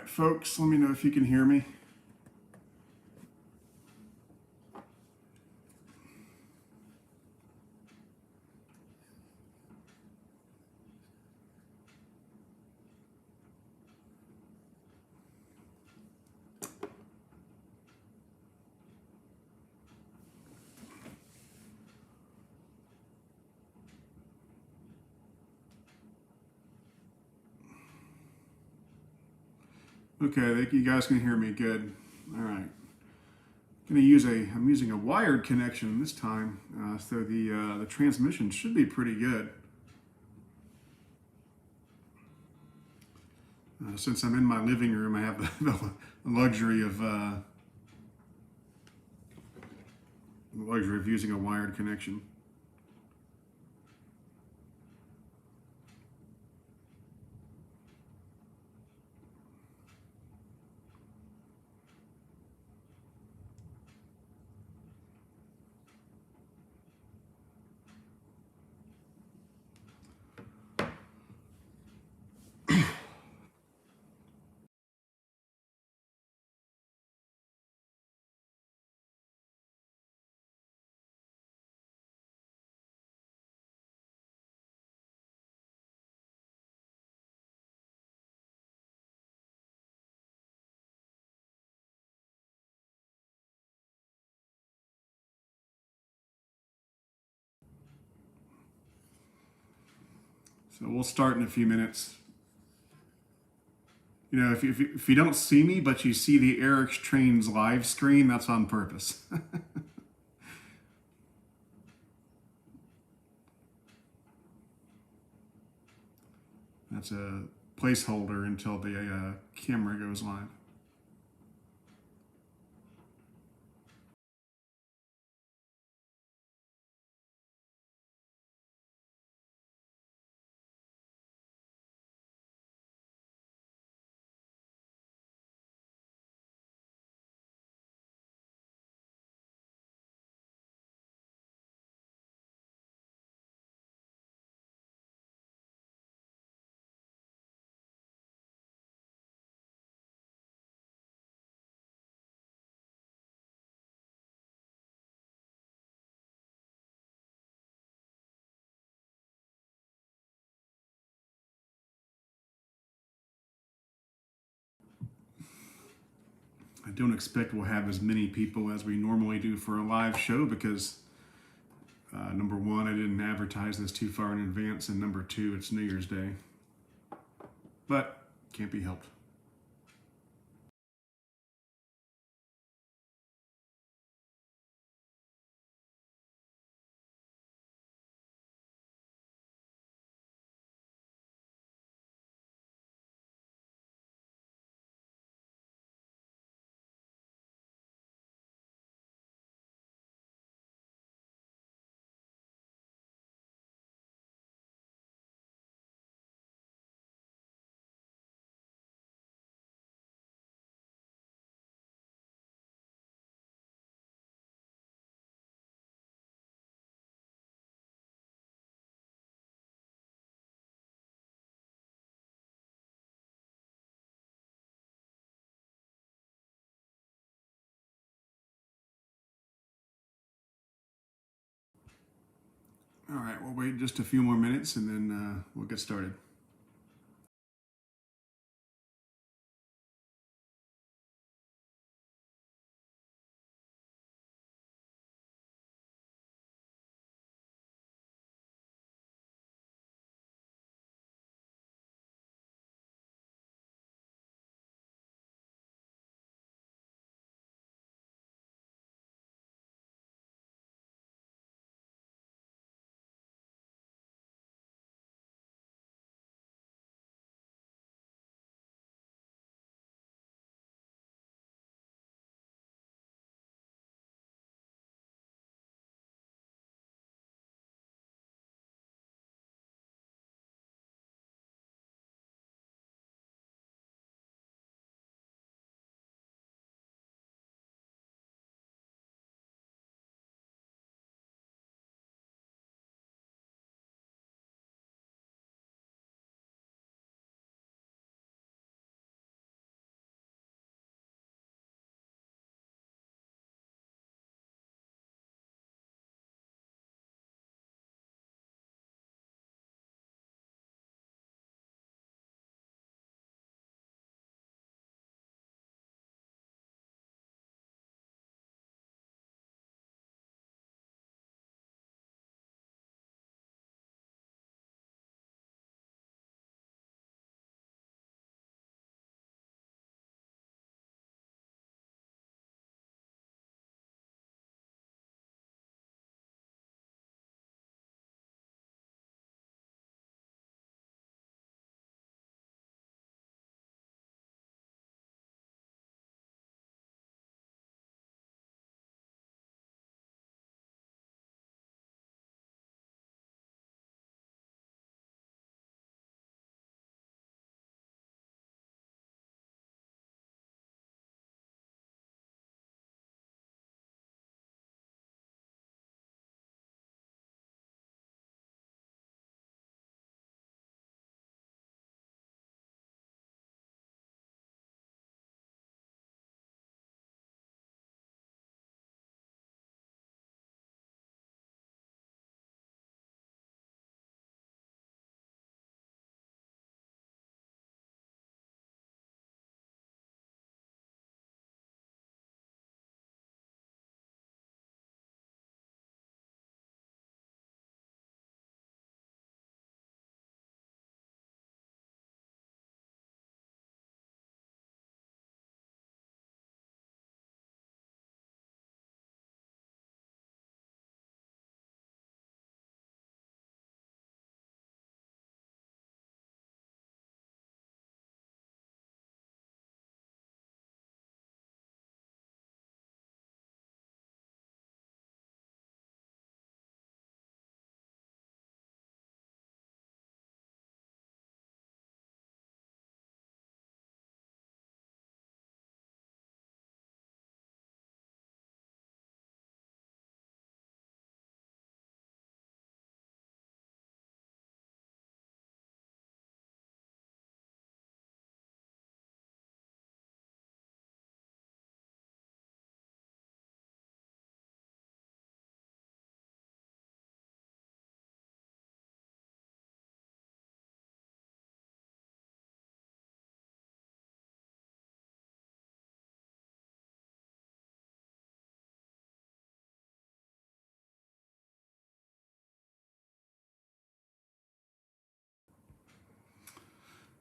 right, folks, let me know if you can hear me. Okay, I think you guys can hear me good. All right. I'm using a wired connection this time, so the transmission should be pretty good. Since I'm in my living room, I have the luxury of using a wired connection. So we'll start in a few minutes. You know, if you don't see me, but you see the Eric's Trains live screen, that's on purpose. That's a placeholder until the camera goes live. I don't expect we'll have as many people as we normally do for a live show because number one, I didn't advertise this too far in advance, and number two, it's New Year's Day. But can't be helped. All right, we'll wait just a few more minutes and then we'll get started.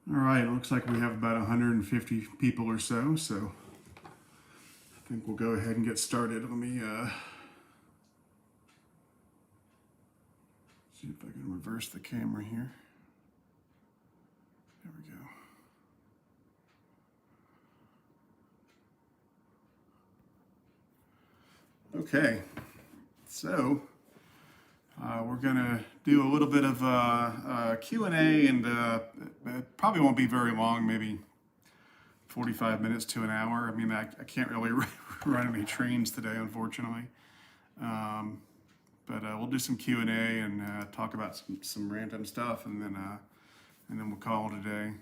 All right, it looks like we have about 150 people or so, so I think we'll go ahead and get started. Let me see if I can reverse the camera here. There we go. Okay, so we're gonna do a little bit of Q&A, and it probably won't be very long, maybe 45 minutes to an hour. I mean, I can't really run any trains today, unfortunately. But we'll do some Q&A and talk about some random stuff, and then we'll call it a day.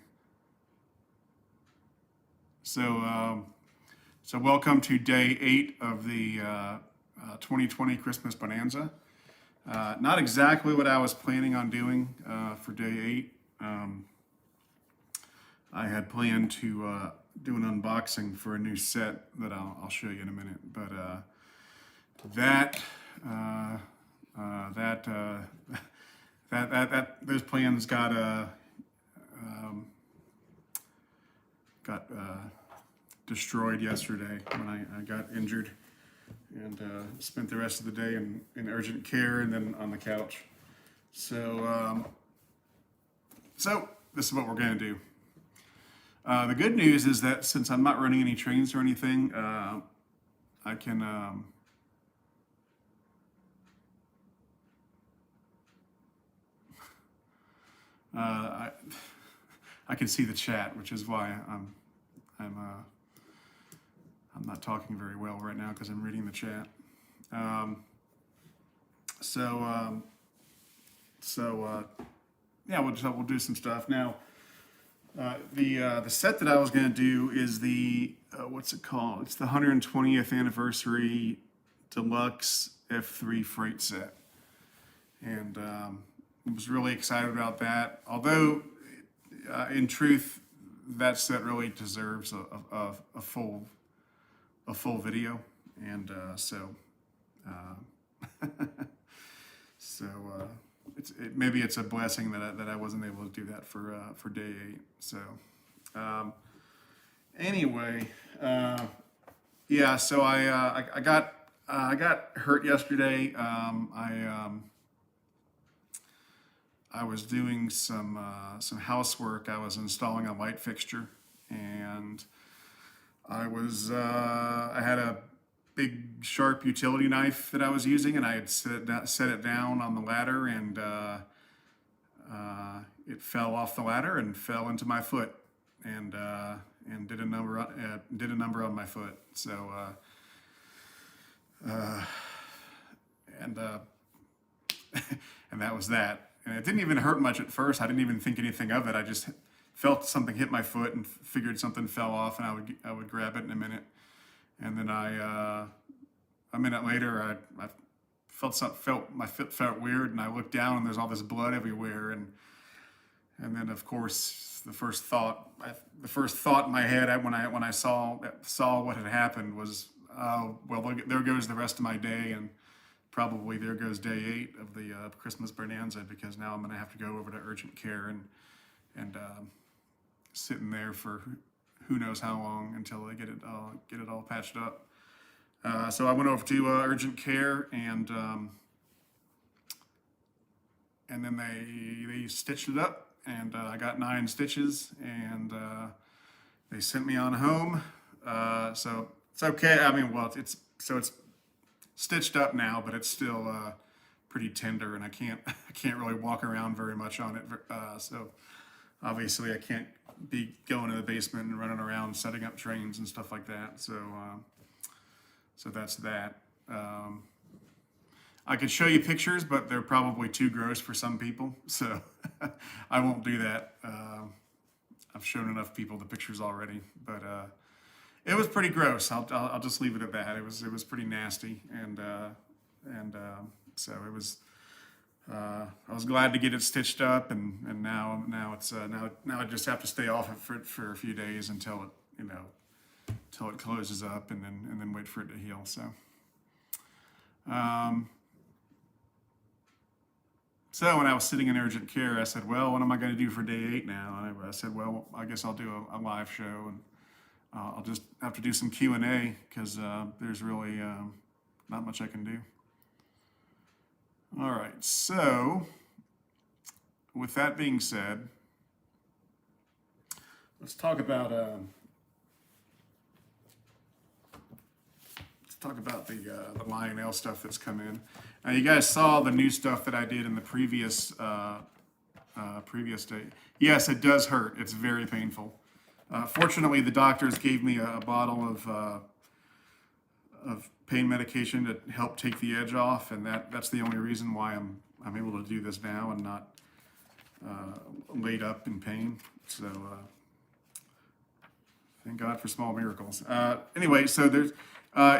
So welcome to day 8 of the 2020 Christmas Bonanza. Not exactly what I was planning on doing for day 8. I had planned to do an unboxing for a new set that I'll show you in a minute, but those plans got destroyed yesterday when I got injured, and spent the rest of the day in urgent care and then on the couch. So this is what we're gonna do. The good news is that since I'm not running any trains or anything, I can I can see the chat, which is why I'm not talking very well right now, because I'm reading the chat. Yeah, we'll do some stuff now. The set that I was going to do is the what's it called? It's the 120th anniversary deluxe F3 freight set, and I was really excited about that. Although, in truth, that set really deserves a full video, and maybe it's a blessing that I wasn't able to do that for day 8. So anyway, yeah. So I got hurt yesterday. I was doing some housework. I was installing a light fixture, and I had a big sharp utility knife that I was using, and I had set it down on the ladder, and it fell off the ladder and fell into my foot, and did a number on my foot. So and that was that. And it didn't even hurt much at first. I didn't even think anything of it. I just felt something hit my foot and figured something fell off, and I would grab it in a minute. And then a minute later, I felt my foot felt weird, and I looked down, and there's all this blood everywhere. And then, of course, the first thought in my head when I saw what had happened was, oh, well, there goes the rest of my day, and probably there goes day 8 of the Christmas Bonanza, because now I'm going to have to go over to urgent care and sit in there for who knows how long until they get it all patched up. So I went over to urgent care, and then they stitched it up, and I got 9 stitches, and they sent me on home. So it's okay. I mean, well, it's stitched up now, but it's still pretty tender, and I can't really walk around very much on it. So obviously I can't be going to the basement and running around setting up trains and stuff like that. So that's that. I could show you pictures, but they're probably too gross for some people, so I won't do that. I've shown enough people the pictures already, but it was pretty gross. I'll just leave it at that. It was pretty nasty, and so it was. I was glad to get it stitched up, and now I just have to stay off it for a few days until it closes up, and then wait for it to heal. So when I was sitting in urgent care, I said, well, what am I going to do for day 8 now? And I said, well, I guess I'll do a live show, and I'll just have to do some Q&A because there's really not much I can do. All right, so with that being said, let's talk about the Lionel stuff that's come in. Now, you guys saw the new stuff that I did in the previous day. Yes, it does hurt. It's very painful. Fortunately, the doctors gave me a bottle of pain medication to help take the edge off, and that's the only reason why I'm able to do this now and not laid up in pain. So thank God for small miracles. Anyway, so there's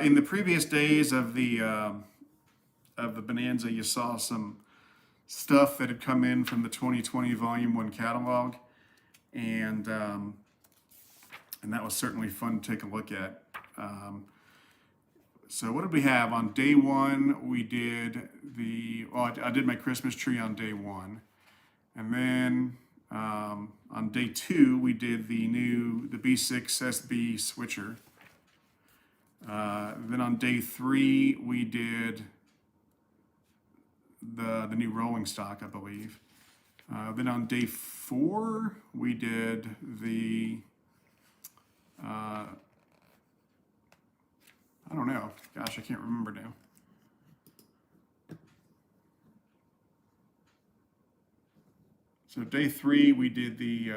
in the previous days of the Bonanza, you saw some stuff that had come in from the 2020 Volume 1 catalog, and that was certainly fun to take a look at. So what did we have? On day 1, we did I did my Christmas tree on day 1. And then on day 2, we did the B6 SB switcher. Then on day 3, we did the new rolling stock, I believe. Then on day 4, we did the I don't know. Gosh, I can't remember now. So day 3, we did the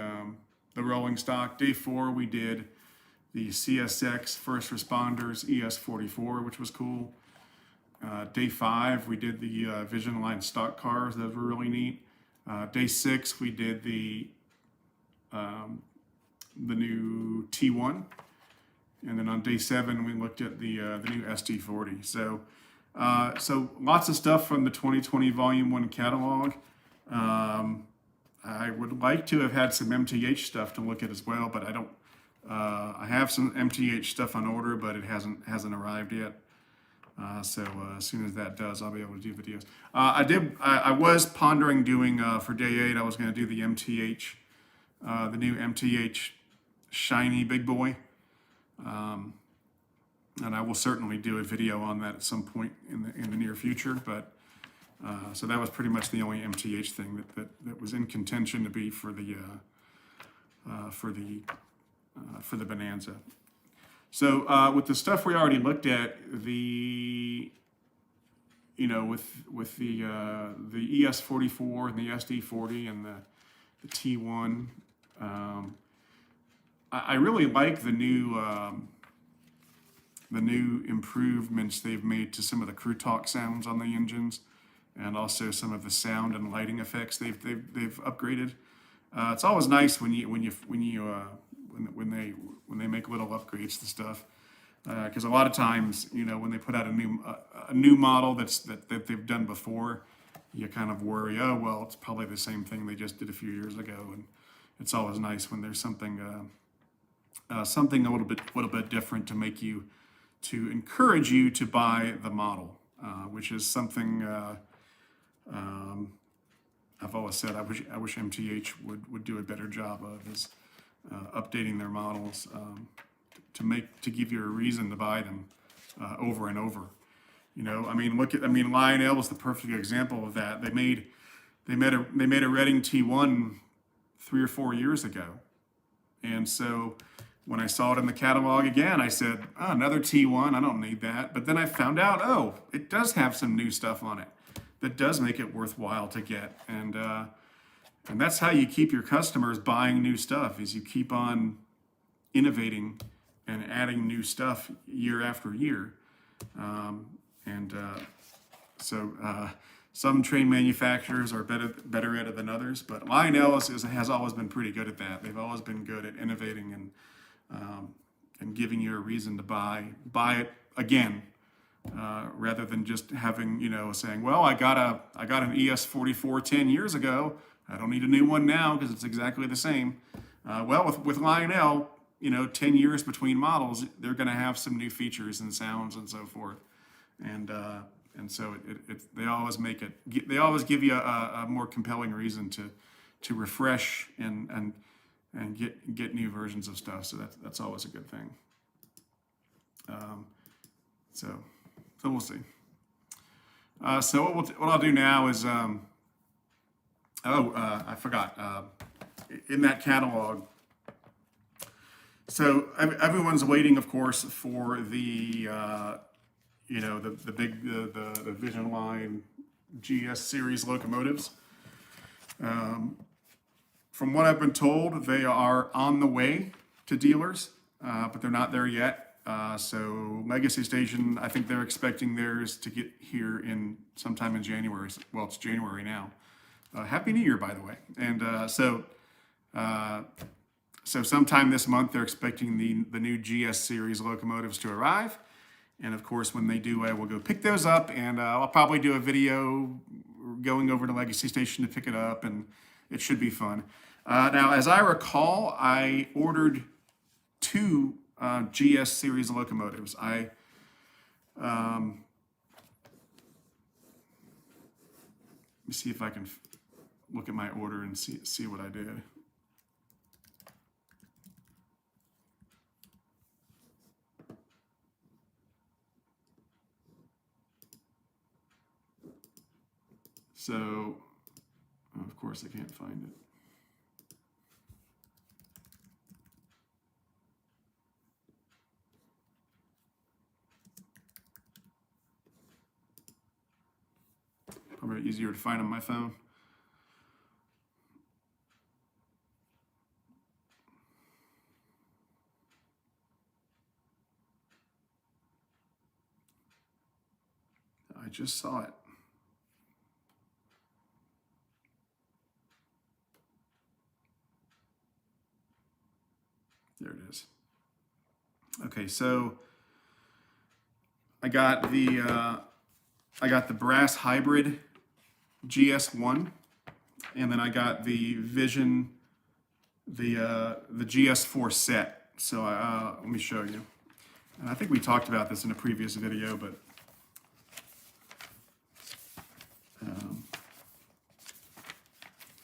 rolling stock. Day 4, we did the CSX First Responders ES44, which was cool. Day 5, we did the Vision Line stock cars. Those were really neat. Day 6, we did the new T1. And then on day 7, we looked at the new SD40. So lots of stuff from the 2020 Volume 1 catalog. I would like to have had some MTH stuff to look at as well, but I don't. I have some MTH stuff on order, but it hasn't arrived yet. So as soon as that does, I'll be able to do videos. I was pondering doing for day 8. I was going to do the MTH, the new MTH shiny big boy. And I will certainly do a video on that at some point in the near future. But so that was pretty much the only MTH thing that was in contention to be for the Bonanza. So with the stuff we already looked at, with the ES44 and the SD40 and the T1. I really like the new improvements they've made to some of the Crew Talk sounds on the engines, and also some of the sound and lighting effects they've upgraded. It's always nice when they make little upgrades to stuff, because a lot of times when they put out a new model that they've done before, you kind of worry, oh well, it's probably the same thing they just did a few years ago, and it's always nice when there's something a little bit different to encourage you to buy the model, which is something I've always said I wish MTH would do a better job of, is updating their models to give you a reason to buy them over and over. Lionel was the perfect example of that. They made a Reading T1 3 or 4 years ago, and so when I saw it in the catalog again, I said, oh, another T1, I don't need that. But then I found out, oh, it does have some new stuff on it that does make it worthwhile to get. And that's how you keep your customers buying new stuff, is you keep on innovating and adding new stuff year after year. Some train manufacturers are better at it than others, but Lionel has always been pretty good at that. They've always been good at innovating and giving you a reason to buy it again, rather than just having saying, well, I got an ES44 10 years ago, I don't need a new one now because it's exactly the same. Well, with Lionel, 10 years between models, they're going to have some new features and sounds and so forth. And and so they always they always give you a more compelling reason to refresh and get new versions of stuff. So that's always a good thing. Um, so we'll see. So what I'll do now is I forgot in that catalog. So everyone's waiting, of course, for the the big the Vision Line GS series locomotives. From what I've been told, they are on the way to dealers, but they're not there yet. So Legacy Station, I think they're expecting theirs to get here in sometime in January. Well, it's January now. Happy New Year, by the way. And so sometime this month, they're expecting the new GS series locomotives to arrive. And of course, when they do, I will go pick those up, and I'll probably do a video going over to Legacy Station to pick it up, and it should be fun. Now, as I recall, I ordered 2 GS series locomotives. Let me see if I can look at my order and see what I did. So, of course, I can't find it. Probably easier to find on my phone. I just saw it. There it is. Okay, so I got the brass hybrid GS1, and then I got the Vision, the GS4 set. So let me show you. And I think we talked about this in a previous video, but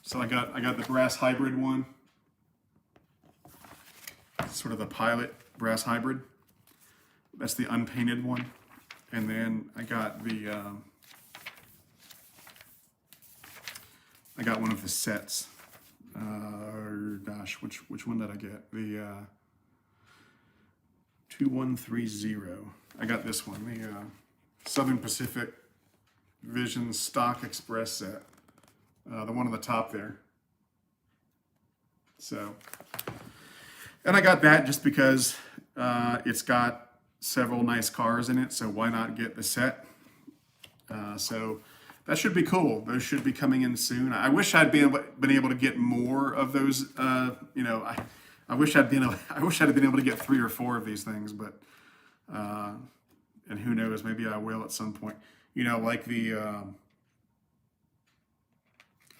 so I got the brass hybrid one. Sort of the Pilot brass hybrid. That's the unpainted one. And then I got one of the sets. Gosh, which one did I get? The 2130. I got this one, the Southern Pacific Vision Stock Express set. The one on the top there. So, and I got that just because it's got several nice cars in it, so why not get the set? So that should be cool. Those should be coming in soon. I wish I'd been able to get more of those. I wish I'd been able to get 3 or 4 of these things, but and who knows, maybe I will at some point.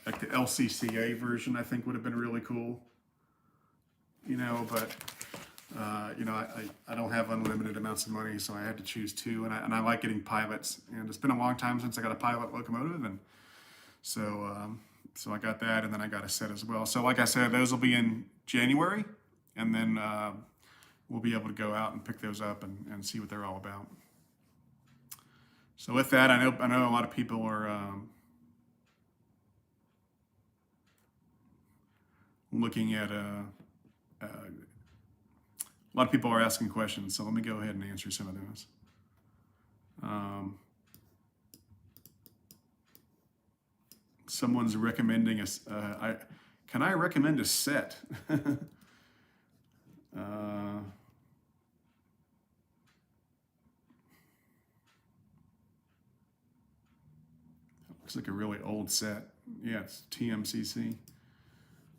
Like the LCCA version, I think would have been really cool. But I don't have unlimited amounts of money, so I had to choose 2, and I like getting pilots, and it's been a long time since I got a pilot locomotive, and so I got that, and then I got a set as well. So like I said, those will be in January, and then we'll be able to go out and pick those up and see what they're all about. So with that, I know a lot of people are looking at a lot of people are asking questions, so let me go ahead and answer some of those. Someone's recommending can I recommend a set? Looks like a really old set. Yeah, it's TMCC.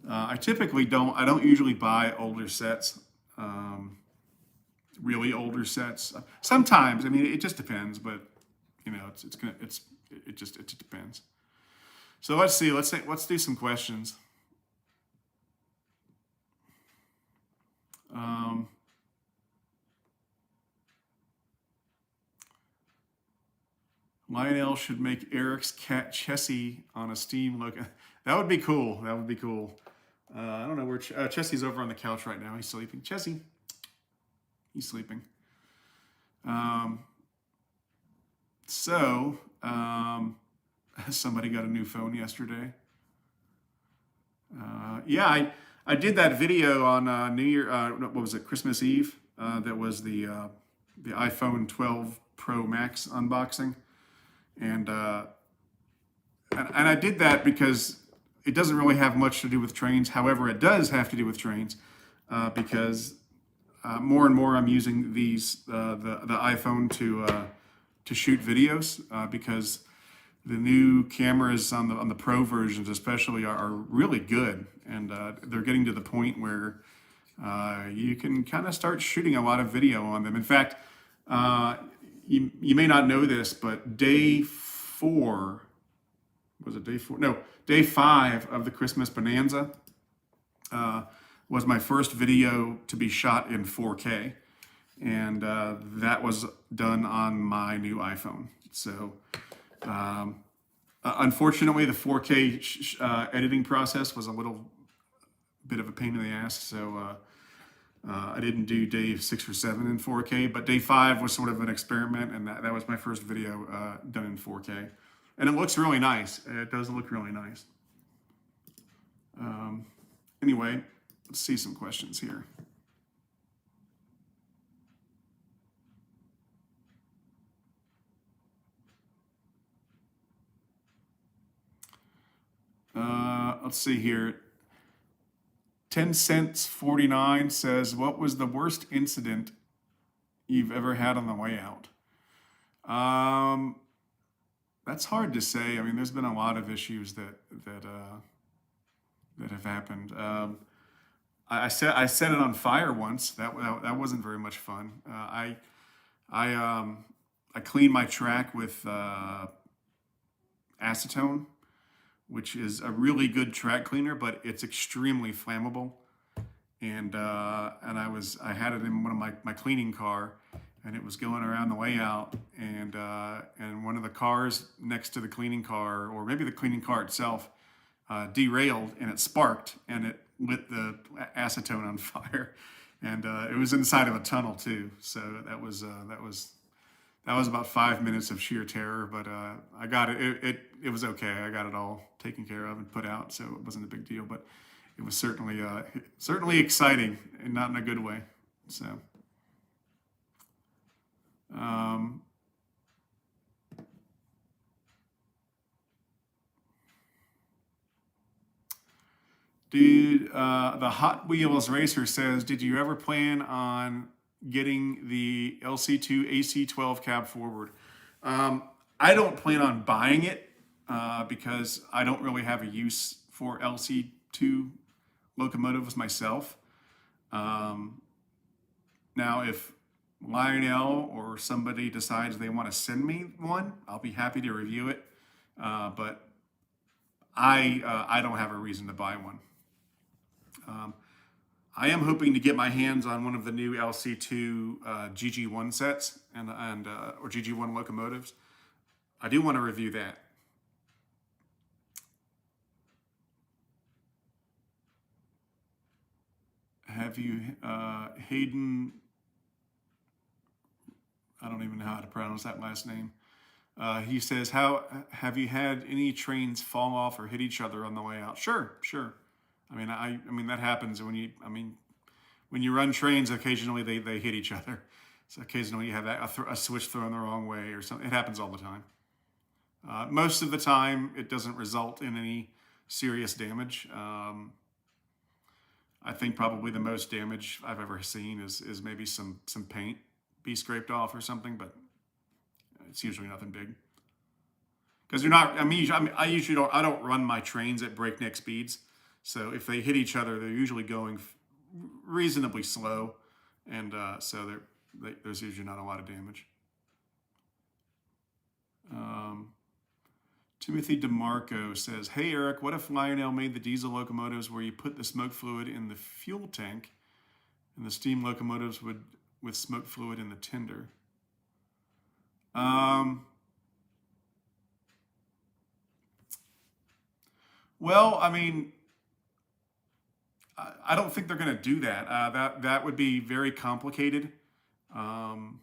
I typically don't usually buy older sets. Really older sets. Sometimes, I mean, it just depends, but it just depends. So let's see. Let's do some questions. A Lionel should make Eric's cat Chessie on a Steam logo. That would be cool. That would be cool. I don't know where Chessie's over on the couch right now. He's sleeping. Chessie, he's sleeping. Um, so somebody got a new phone yesterday. Yeah, I did that video on New Year. What was it? Christmas Eve. That was the iPhone 12 Pro Max unboxing, and I did that because it doesn't really have much to do with trains. However, it does have to do with trains because more and more I'm using the iPhone to shoot videos because the new cameras on the Pro versions especially are really good, and they're getting to the point where you can kind of start shooting a lot of video on them. In fact, you may not know this, but day 4, was it day 4? No, day 5 of the Christmas Bonanza was my first video to be shot in 4K, and that was done on my new iPhone. So unfortunately, the 4K editing process was a little bit of a pain in the ass, so I didn't do day 6 or 7 in 4K, but day 5 was sort of an experiment, and that was my first video done in 4K. And it looks really nice. It does look really nice. Anyway, let's see some questions here. Let's see here. 10 cents 49 says, what was the worst incident you've ever had on the way out? That's hard to say. I mean, there's been a lot of issues that have happened. I set it on fire once. That wasn't very much fun. I cleaned my track with acetone, which is a really good track cleaner, but it's extremely flammable. And I had it in one of my cleaning car, and it was going around the way out, and one of the cars next to the cleaning car, or maybe the cleaning car itself, derailed, and it sparked, and it lit the acetone on fire, and it was inside of a tunnel too. So that was about 5 minutes of sheer terror, but I got it. It was okay. I got it all taken care of and put out, so it wasn't a big deal. But it was certainly exciting, and not in a good way. So, dude, the Hot Wheels racer says, did you ever plan on getting the LC2 AC12 cab forward? I don't plan on buying it because I don't really have a use for LC2 locomotives myself. Now, if Lionel or somebody decides they want to send me one, I'll be happy to review it. But I don't have a reason to buy one. I am hoping to get my hands on one of the new LC2 GG1 sets or GG1 locomotives. I do want to review that. Have you, Hayden, I don't even know how to pronounce that last name. He says, how have you had any trains fall off or hit each other on the way out? Sure. I mean that happens when you run trains. Occasionally they hit each other. So occasionally you have a switch thrown the wrong way or something. It happens all the time. Most of the time, it doesn't result in any serious damage. I think probably the most damage I've ever seen is maybe some paint be scraped off or something, but it's usually nothing big. Because you're not. I usually don't. I don't run my trains at breakneck speeds. So if they hit each other, they're usually going reasonably slow, and so there's usually not a lot of damage. Timothy DeMarco says, hey Eric, what if Lionel made the diesel locomotives where you put the smoke fluid in the fuel tank and the steam locomotives with smoke fluid in the tender? Well, I mean, I don't think they're going to do that. That would be very complicated. Um,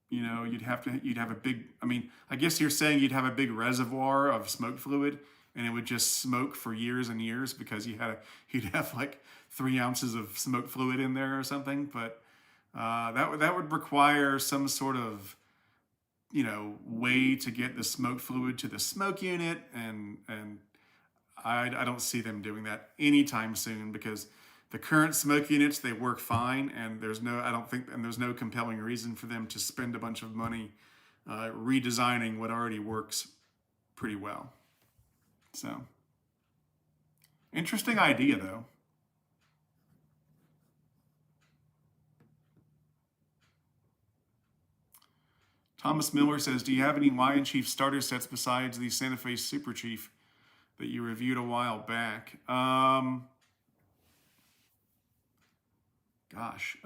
you'd have a big. I mean, I guess you're saying you'd have a big reservoir of smoke fluid, and it would just smoke for years and years because you'd have like 3 ounces of smoke fluid in there or something. But that would require some sort of way to get the smoke fluid to the smoke unit, and I don't see them doing that anytime soon because the current smoke units, they work fine, and there's no compelling reason for them to spend a bunch of money redesigning what already works pretty well. So interesting idea though. Thomas Miller says, "Do you have any Lion Chief starter sets besides the Santa Fe Super Chief that you reviewed a while back?" Gosh,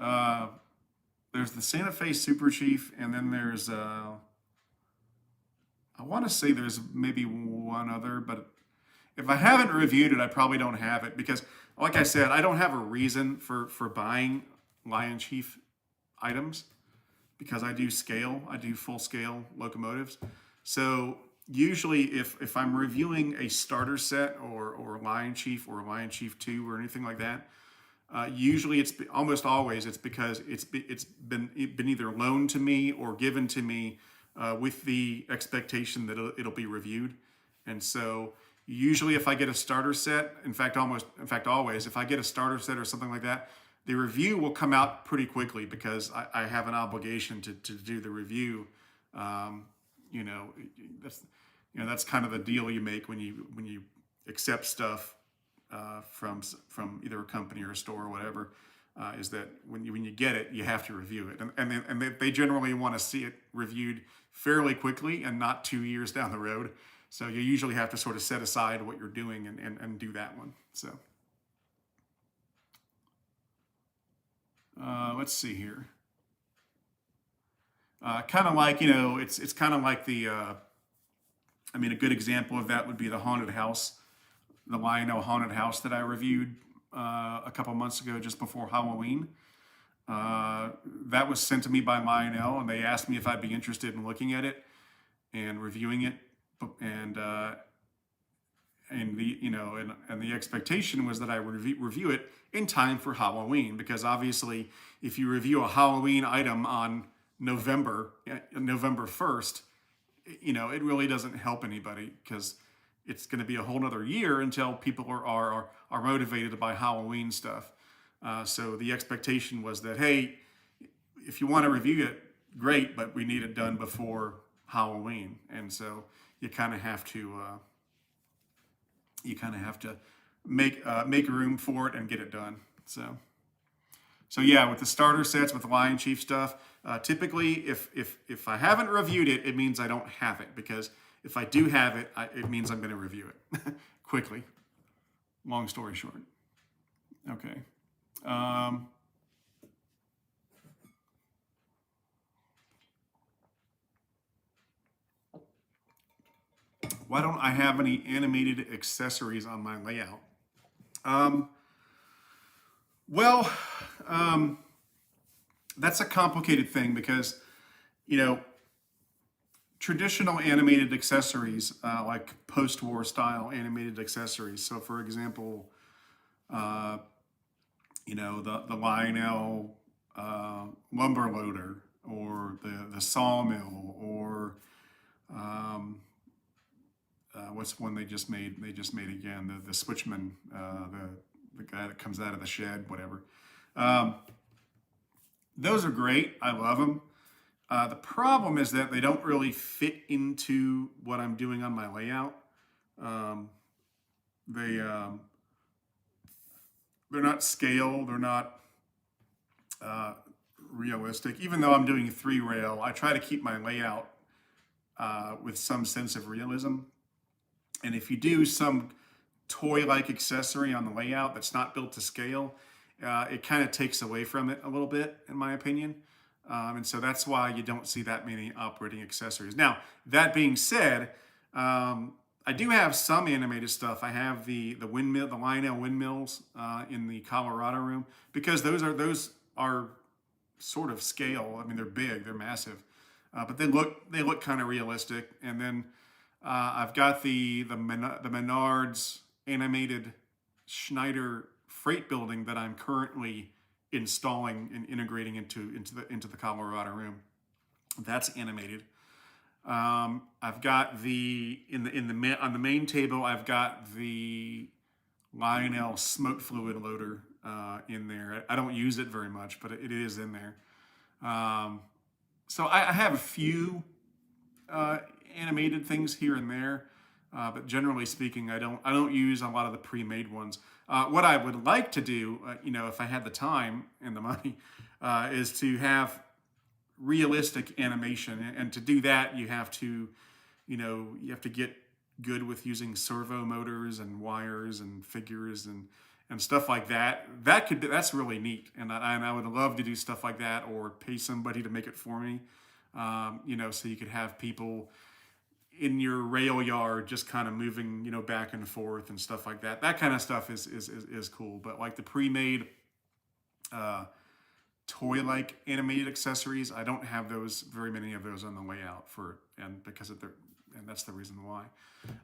there's the Santa Fe Super Chief, and then there's I want to say there's maybe one other, but if I haven't reviewed it, I probably don't have it because, like I said, I don't have a reason for buying Lion Chief items because I do full scale locomotives. So usually, if I'm reviewing a starter set or Lion Chief or Lion Chief 2 or anything like that, usually it's almost always it's because it's been either loaned to me or given to me with the expectation that it'll be reviewed. And so usually if I get a starter set, in fact always, if I get a starter set or something like that, the review will come out pretty quickly because I have an obligation to do the review. Um, you know, that's that's kind of the deal you make when you accept stuff from either a company or a store or whatever. Is that when you get it, you have to review it, and they generally want to see it reviewed fairly quickly and not 2 years down the road. So you usually have to sort of set aside what you're doing and do that one. So let's see here. Kind of like it's kind of like the. I mean, a good example of that would be the haunted house, the Lionel haunted house that I reviewed a couple months ago, just before Halloween. That was sent to me by Lionel, and they asked me if I'd be interested in looking at it and reviewing it, and and the expectation was that I would review it in time for Halloween, because obviously, if you review a Halloween item on November 1st, it really doesn't help anybody because it's going to be a whole nother year until people are motivated to buy Halloween stuff. So the expectation was that, hey, if you want to review it, great, but we need it done before Halloween, and so you kind of have to make room for it and get it done. So yeah, with the starter sets, with the Lion Chief stuff, typically if I haven't reviewed it, it means I don't have it, because if I do have it, it means I'm going to review it quickly. Long story short. Okay. Why don't I have any animated accessories on my layout? Um, well, um, that's a complicated thing because, you know, traditional animated accessories, like post-war style animated accessories. So, for example, uh, the Lionel lumber loader, or the sawmill, or um, what's one they just made? They just made again the switchman, the guy that comes out of the shed, whatever. Um, those are great. I love them. The problem is that they don't really fit into what I'm doing on my layout. Um, they they're not scale. They're not uh, realistic. Even though I'm doing 3 rail, I try to keep my layout with some sense of realism. And if you do some toy-like accessory on the layout that's not built to scale, it kind of takes away from it a little bit, in my opinion. And so that's why you don't see that many operating accessories. Now, that being said, I do have some animated stuff. I have the windmill, the Lionel windmills in the Colorado room because those are sort of scale. I mean, they're big, they're massive, but they look kind of realistic. And then I've got the Menards animated Schneider freight building that I'm currently installing and integrating into the Colorado room. That's animated. I've got on the main table. I've got the Lionel smoke fluid loader in there. I don't use it very much, but it is in there. Um, so I have a few uh, animated things here and there, but generally speaking, I don't use a lot of the pre-made ones. What I would like to do, if I had the time and the money, is to have realistic animation, and to do that, you have to get good with using servo motors and wires and figures and stuff like that. That's really neat, and I would love to do stuff like that, or pay somebody to make it for me. So you could have people in your rail yard just kind of moving, back and forth and stuff like that. That kind of stuff is cool. But like the pre-made uh, toy-like animated accessories, I don't have very many of those on the layout and because of and that's the reason why.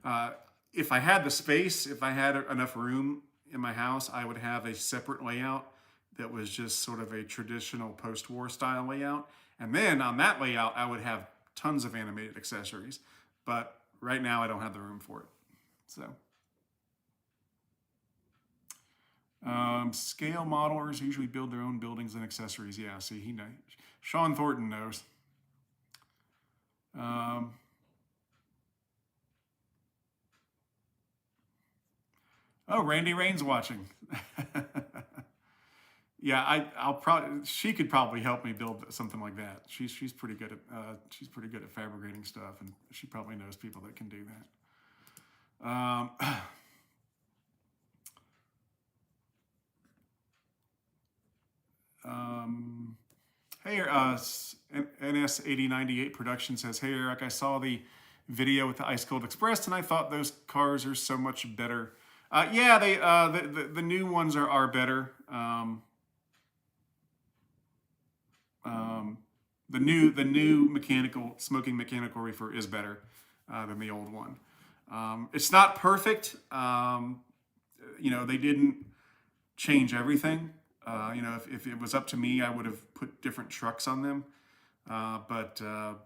Uh, if I had the space, if I had enough room in my house, I would have a separate layout that was just sort of a traditional post-war style layout. And then on that layout, I would have tons of animated accessories. But right now, I don't have the room for it. So, scale modelers usually build their own buildings and accessories. Yeah, see, he knows. Sean Thornton knows. Um, oh, Randy Rain's watching. Yeah, I'll probably she could probably help me build something like that. She's pretty good at fabricating stuff, and she probably knows people that can do that. Um, hey, NS8098 Production says, "Hey Eric, I saw the video with the Ice Cold Express, and I thought those cars are so much better. Yeah, the new ones are better. Um, the new smoking mechanical reefer is better than the old one. It's not perfect. They didn't change everything. If it was up to me, I would have put different trucks on them. But you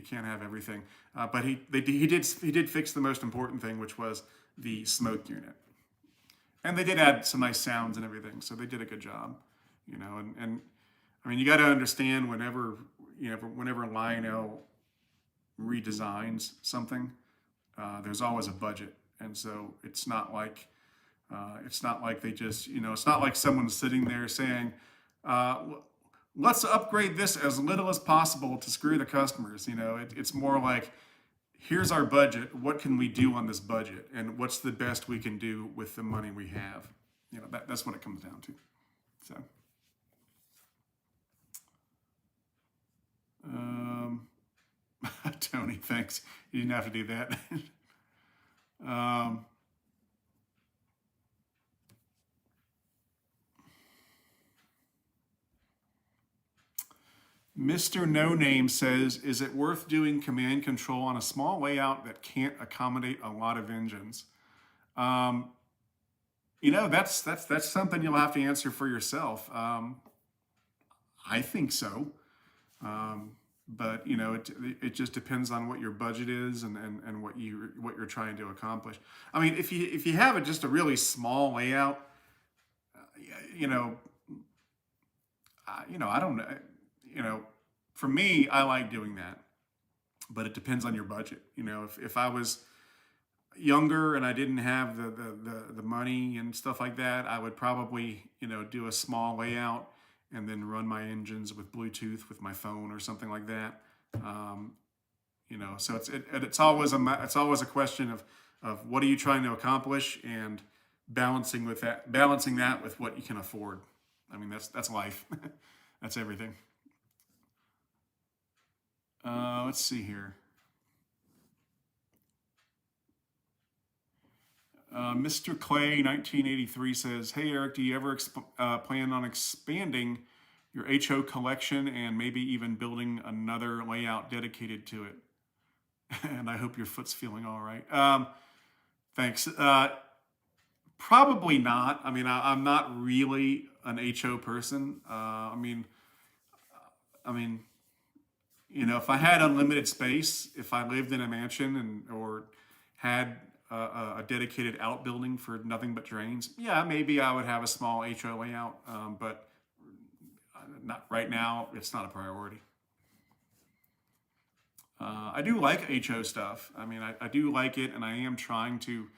can't have everything. But he did fix the most important thing, which was the smoke unit, and they did add some nice sounds and everything. So they did a good job. And I mean, you got to understand whenever Lionel redesigns something, there's always a budget, and so it's not like they just, it's not like someone's sitting there saying, let's upgrade this as little as possible to screw the customers. It's more like, here's our budget. What can we do on this budget? And what's the best we can do with the money we have? That's what it comes down to. So, um, Tony, thanks. You didn't have to do that. um, Mr. No Name says, "Is it worth doing command control on a small layout that can't accommodate a lot of engines?" Um, that's something you'll have to answer for yourself. I think so, but it just depends on what your budget is and what you're trying to accomplish. I mean, if you have just a really small layout, you know, I don't know, for me, I like doing that, but it depends on your budget. If I was younger and I didn't have the money and stuff like that, I would probably do a small layout and then run my engines with Bluetooth with my phone or something like that. Um, so it's always a question of what are you trying to accomplish, and balancing that with what you can afford. I mean, that's life. That's everything. Let's see here. Mr. Clay 1983 says, "Hey Eric, do you ever plan on expanding your HO collection and maybe even building another layout dedicated to it?" And I hope your foot's feeling all right. Thanks. Probably not. I mean, I'm not really an HO person. I mean, if I had unlimited space, if I lived in a mansion or had a dedicated outbuilding for nothing but drains, yeah, maybe I would have a small HO layout. But not right now. It's not a priority. I do like HO stuff. I mean, I do like it, and I am trying to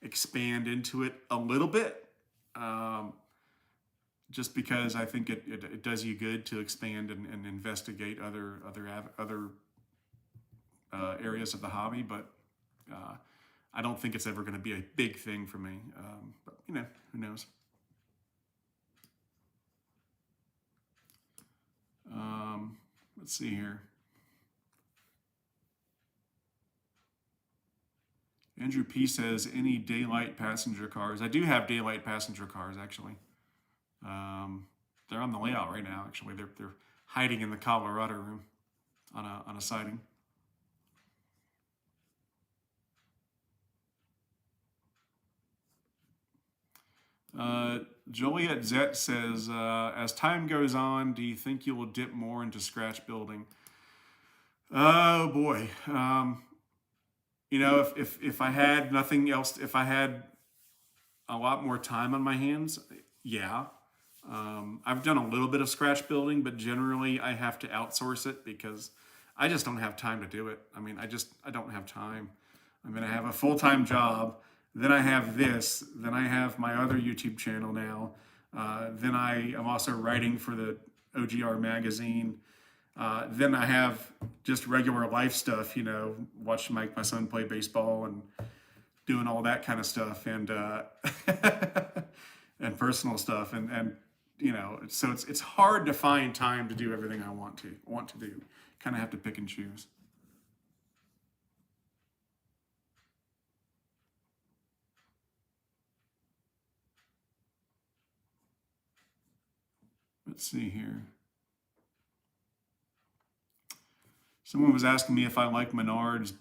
expand into it a little bit. Um, just because I think it does you good to expand and investigate other areas of the hobby, but uh, I don't think it's ever going to be a big thing for me. But who knows? Let's see here. Andrew P says, "Any daylight passenger cars?" I do have daylight passenger cars, actually. They're on the layout right now. Actually, they're hiding in the Colorado room on a siding. Joliet Zet says, "As time goes on, do you think you will dip more into scratch building?" Oh boy. If I had nothing else, if I had a lot more time on my hands, yeah. I've done a little bit of scratch building, but generally I have to outsource it because I just don't have time to do it. I mean, I don't have time. I mean, I have a full-time job, then I have this, then I have my other YouTube channel now. Then I am also writing for the OGR magazine. Then I have just regular life stuff, watching my son play baseball and doing all that kind of stuff, and and personal stuff, and so it's hard to find time to do everything I want to do. Kind of have to pick and choose. Let's see here. Someone was asking me if I like Menards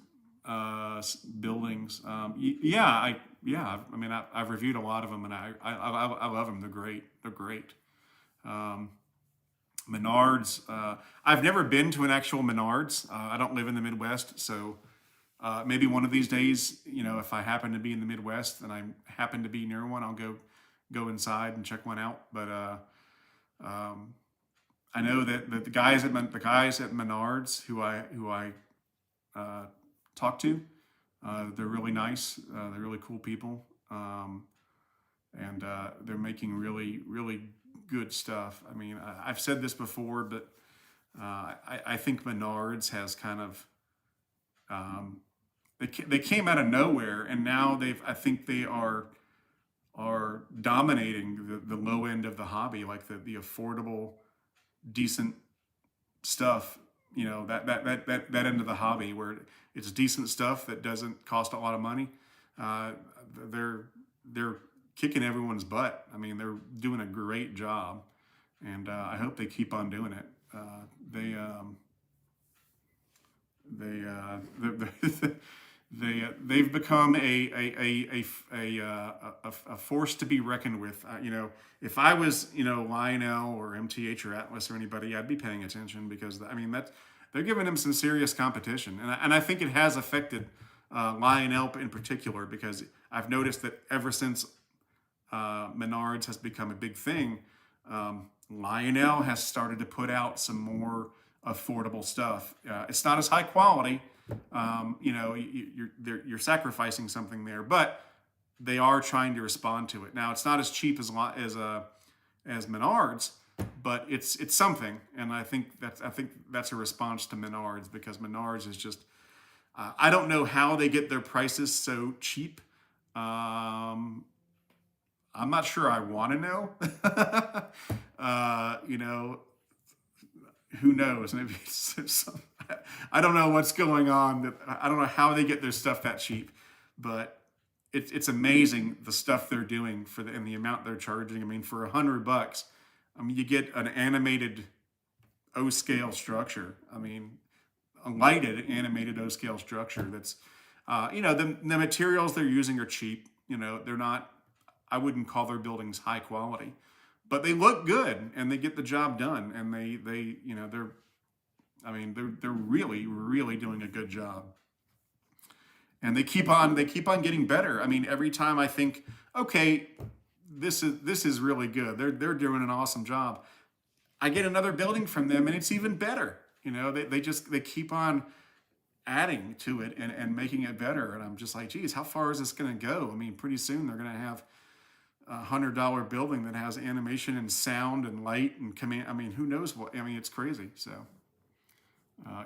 buildings. I mean, I've reviewed a lot of them, and I love them. They're great. They're great. Um, Menards. I've never been to an actual Menards. I don't live in the Midwest, so maybe one of these days, if I happen to be in the Midwest and I happen to be near one, I'll go inside and check one out. But um, I know that the guys at Menards who I uh, talk to, they're really nice. They're really cool people, and they're making really really good stuff. I mean, I've said this before, but I think Menards has kind of they came out of nowhere, and now I think they are dominating the low end of the hobby, like the affordable, decent stuff. That end of the hobby where it's decent stuff that doesn't cost a lot of money. Uh, they're kicking everyone's butt. I mean, they're doing a great job, and I hope they keep on doing it. They they they've become a force to be reckoned with. If I was Lionel or MTH or Atlas or anybody, I'd be paying attention because I mean they're giving them some serious competition, and I think it has affected Lionel in particular because I've noticed that ever since Menards has become a big thing, Lionel has started to put out some more affordable stuff. It's not as high quality. You're sacrificing something there, but they are trying to respond to it. Now, it's not as cheap as Menards, but it's something, and I think that's a response to Menards because Menards is just I don't know how they get their prices so cheap. I'm not sure I want to know. Who knows? Maybe I don't know what's going on. I don't know how they get their stuff that cheap, but it's amazing the stuff they're doing and the amount they're charging. I mean, for $100, I mean, you get an animated O scale structure. I mean, a lighted animated O scale structure. That's, the materials they're using are cheap. They're not. I wouldn't call their buildings high quality, but they look good and they get the job done. And they're really really doing a good job. And they keep on getting better. I mean, every time I think, okay, this is really good. They're doing an awesome job. I get another building from them, and it's even better. They keep on adding to it and making it better. And I'm just like, geez, how far is this going to go? I mean, pretty soon they're going to have $100 building that has animation and sound and light and command. I mean, who knows what? I mean, it's crazy. So.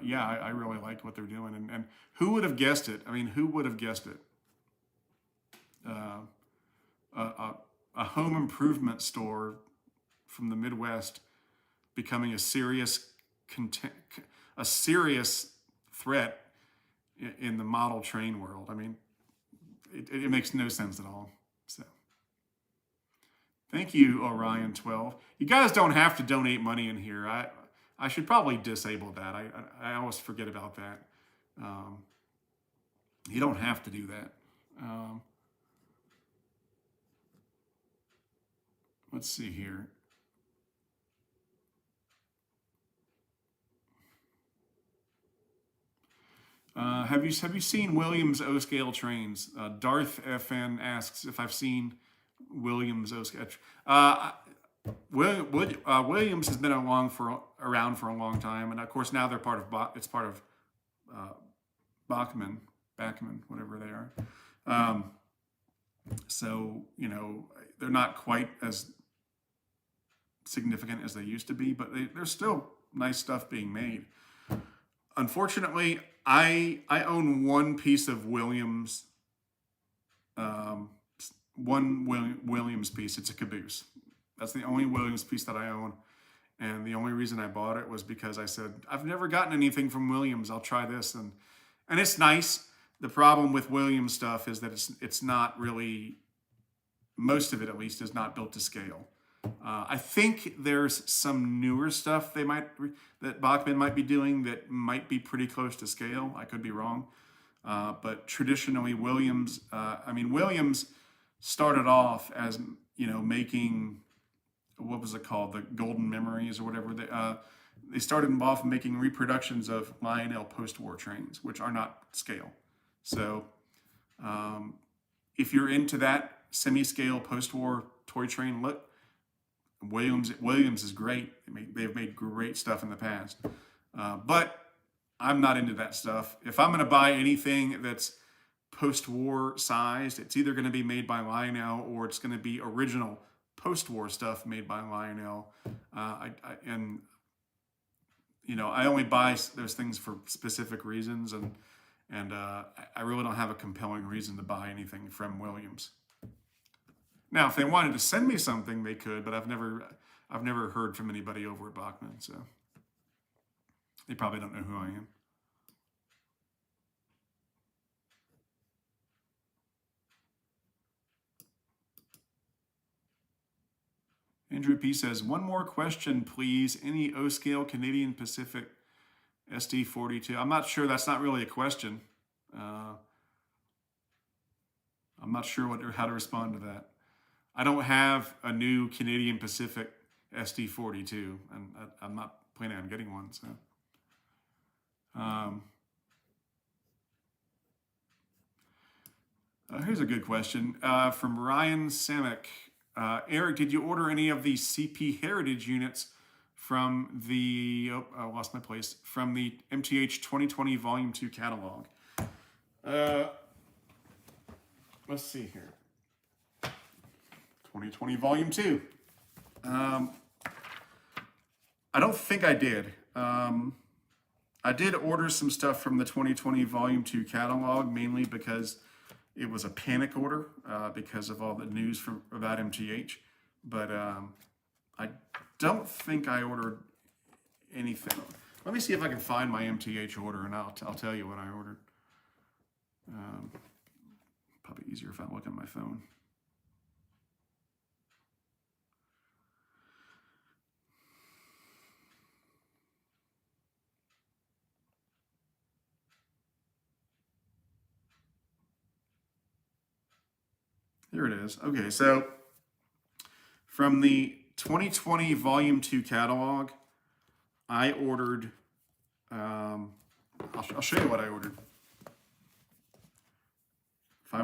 Yeah, I really like what they're doing, and who would have guessed it? I mean, who would have guessed it? A home improvement store from the Midwest becoming a serious threat in the model train world. I mean, it makes no sense at all. So, thank you, Orion12. You guys don't have to donate money in here. I should probably disable that. I always forget about that. You don't have to do that. Let's see here. Have you seen Williams O scale trains? Darth FN asks if I've seen Williams O scale. Williams has been around for a long time, and of course now they're part of Bachman, whatever they are. So they're not quite as significant as they used to be, but there's still nice stuff being made. Unfortunately, I own one piece of Williams, Williams piece. It's a caboose. That's the only Williams piece that I own. And the only reason I bought it was because I said, I've never gotten anything from Williams. I'll try this. And it's nice. The problem with Williams stuff is that it's not really, most of it at least, is not built to scale. I think there's some newer stuff that Bachman might be doing that might be pretty close to scale. I could be wrong. But traditionally, Williams started off as, making, what was it called? The Golden Memories or whatever. They started off making reproductions of Lionel post-war trains, which are not scale. So if you're into that semi-scale post-war toy train look, Williams is great. They've made great stuff in the past. But I'm not into that stuff. If I'm going to buy anything that's post-war sized, it's either going to be made by Lionel or it's going to be original post-war stuff made by Lionel. I only buy those things for specific reasons, and I really don't have a compelling reason to buy anything from Williams. Now, if they wanted to send me something, they could, but I've never heard from anybody over at Bachman, so they probably don't know who I am. Andrew P says, one more question, please. Any O-scale Canadian Pacific SD42? I'm not sure. That's not really a question. I'm not sure how to respond to that. I don't have a new Canadian Pacific SD42, and I'm not planning on getting one. So, here's a good question from Ryan Samek. Eric, did you order any of the CP Heritage units from the? Oh, I lost my place. From the MTH 2020 Volume 2 catalog. Let's see here. 2020 Volume 2. I don't think I did. I did order some stuff from the 2020 Volume 2 catalog, mainly because it was a panic order because of all the news about MTH. But I don't think I ordered anything. Let me see if I can find my MTH order, and I'll tell you what I ordered. Probably easier if I look on my phone. Here it is. Okay, so from the 2020 Volume 2 catalog, I ordered, I'll show you what I ordered. If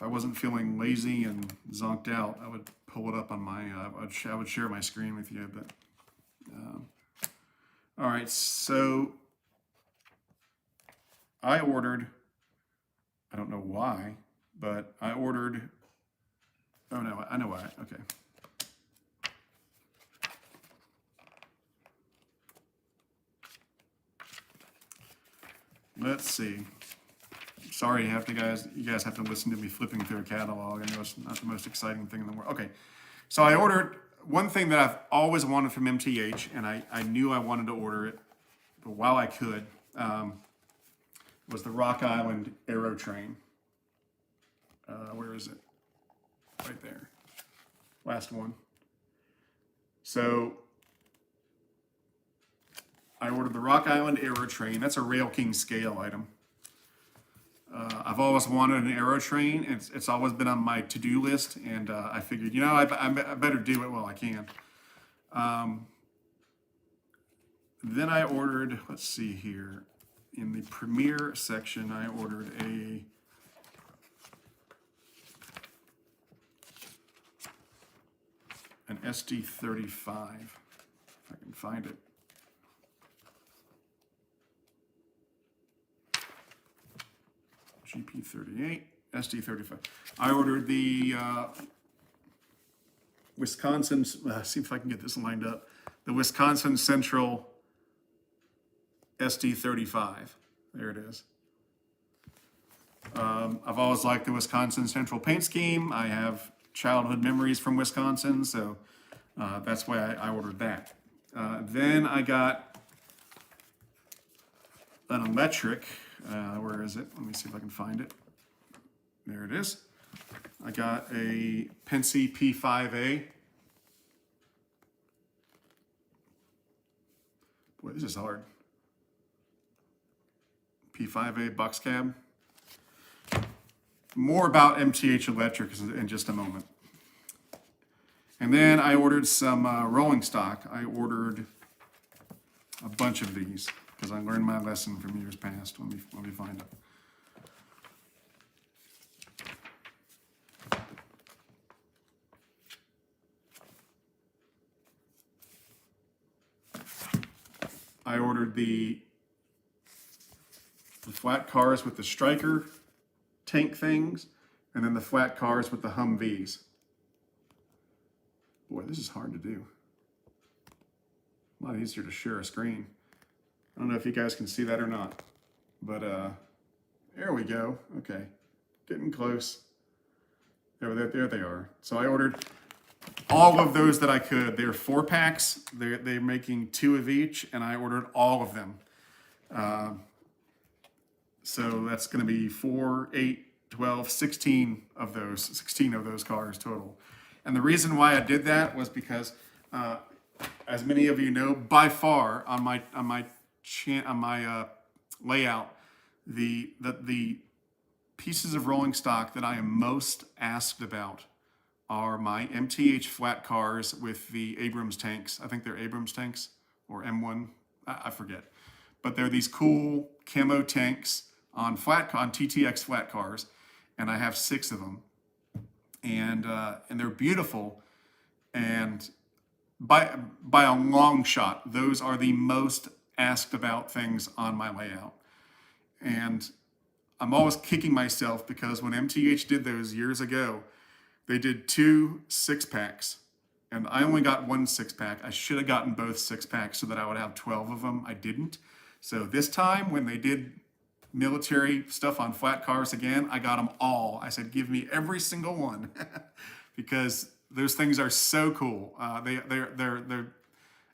I wasn't feeling lazy and zonked out, I would pull it up on my, I would share my screen with you, but, all right, so I ordered, I don't know why, but I ordered, oh no, I know why, okay. Let's see. Sorry, you guys have to listen to me flipping through a catalog. I know it's not the most exciting thing in the world. Okay, so I ordered one thing that I've always wanted from MTH, and I knew I wanted to order it, but while I could, was the Rock Island Aero Train. Where is it? Right there. Last one. So I ordered the Rock Island Aero Train. That's a Rail King scale item. I've always wanted an Aero Train. It's always been on my to-do list, and I figured, you know, I better do it while I can. Then I ordered, let's see here, in the Premier section, I ordered an SD35, if I can find it. GP38, SD35. I ordered the Wisconsin, see if I can get this lined up, the Wisconsin Central SD35. There it is. I've always liked the Wisconsin Central paint scheme. I have childhood memories from Wisconsin, so that's why I ordered that. Then I got an electric. Where is it? Let me see if I can find it. There it is. I got a Penske P5A. Boy, this is hard. P5A box cab. More about MTH Electric in just a moment. And then I ordered some rolling stock. I ordered a bunch of these because I learned my lesson from years past. Let me find it. I ordered the flat cars with the striker tank things, and then the flat cars with the Humvees. Boy, this is hard to do. A lot easier to share a screen. I don't know if you guys can see that or not, but there we go. Okay, getting close. There they are. So I ordered all of those that I could. They're 4-packs. They're making 2 of each, and I ordered all of them. So that's going to be 4, 8, 12, 16 of those cars total. And the reason why I did that was because, as many of you know, by far on my layout, the pieces of rolling stock that I am most asked about are my MTH flat cars with the Abrams tanks. I think they're Abrams tanks or M1, I forget. But they're these cool camo tanks on TTX flat cars, and I have 6 of them, and they're beautiful. And by a long shot, those are the most asked about things on my layout. And I'm always kicking myself because when MTH did those years ago, they did 2 6-packs, and I only got 1 6-pack. I should have gotten both 6-packs so that I would have 12 of them. I didn't. So this time when they did military stuff on flat cars again, I got them all. I said, give me every single one because those things are so cool. They're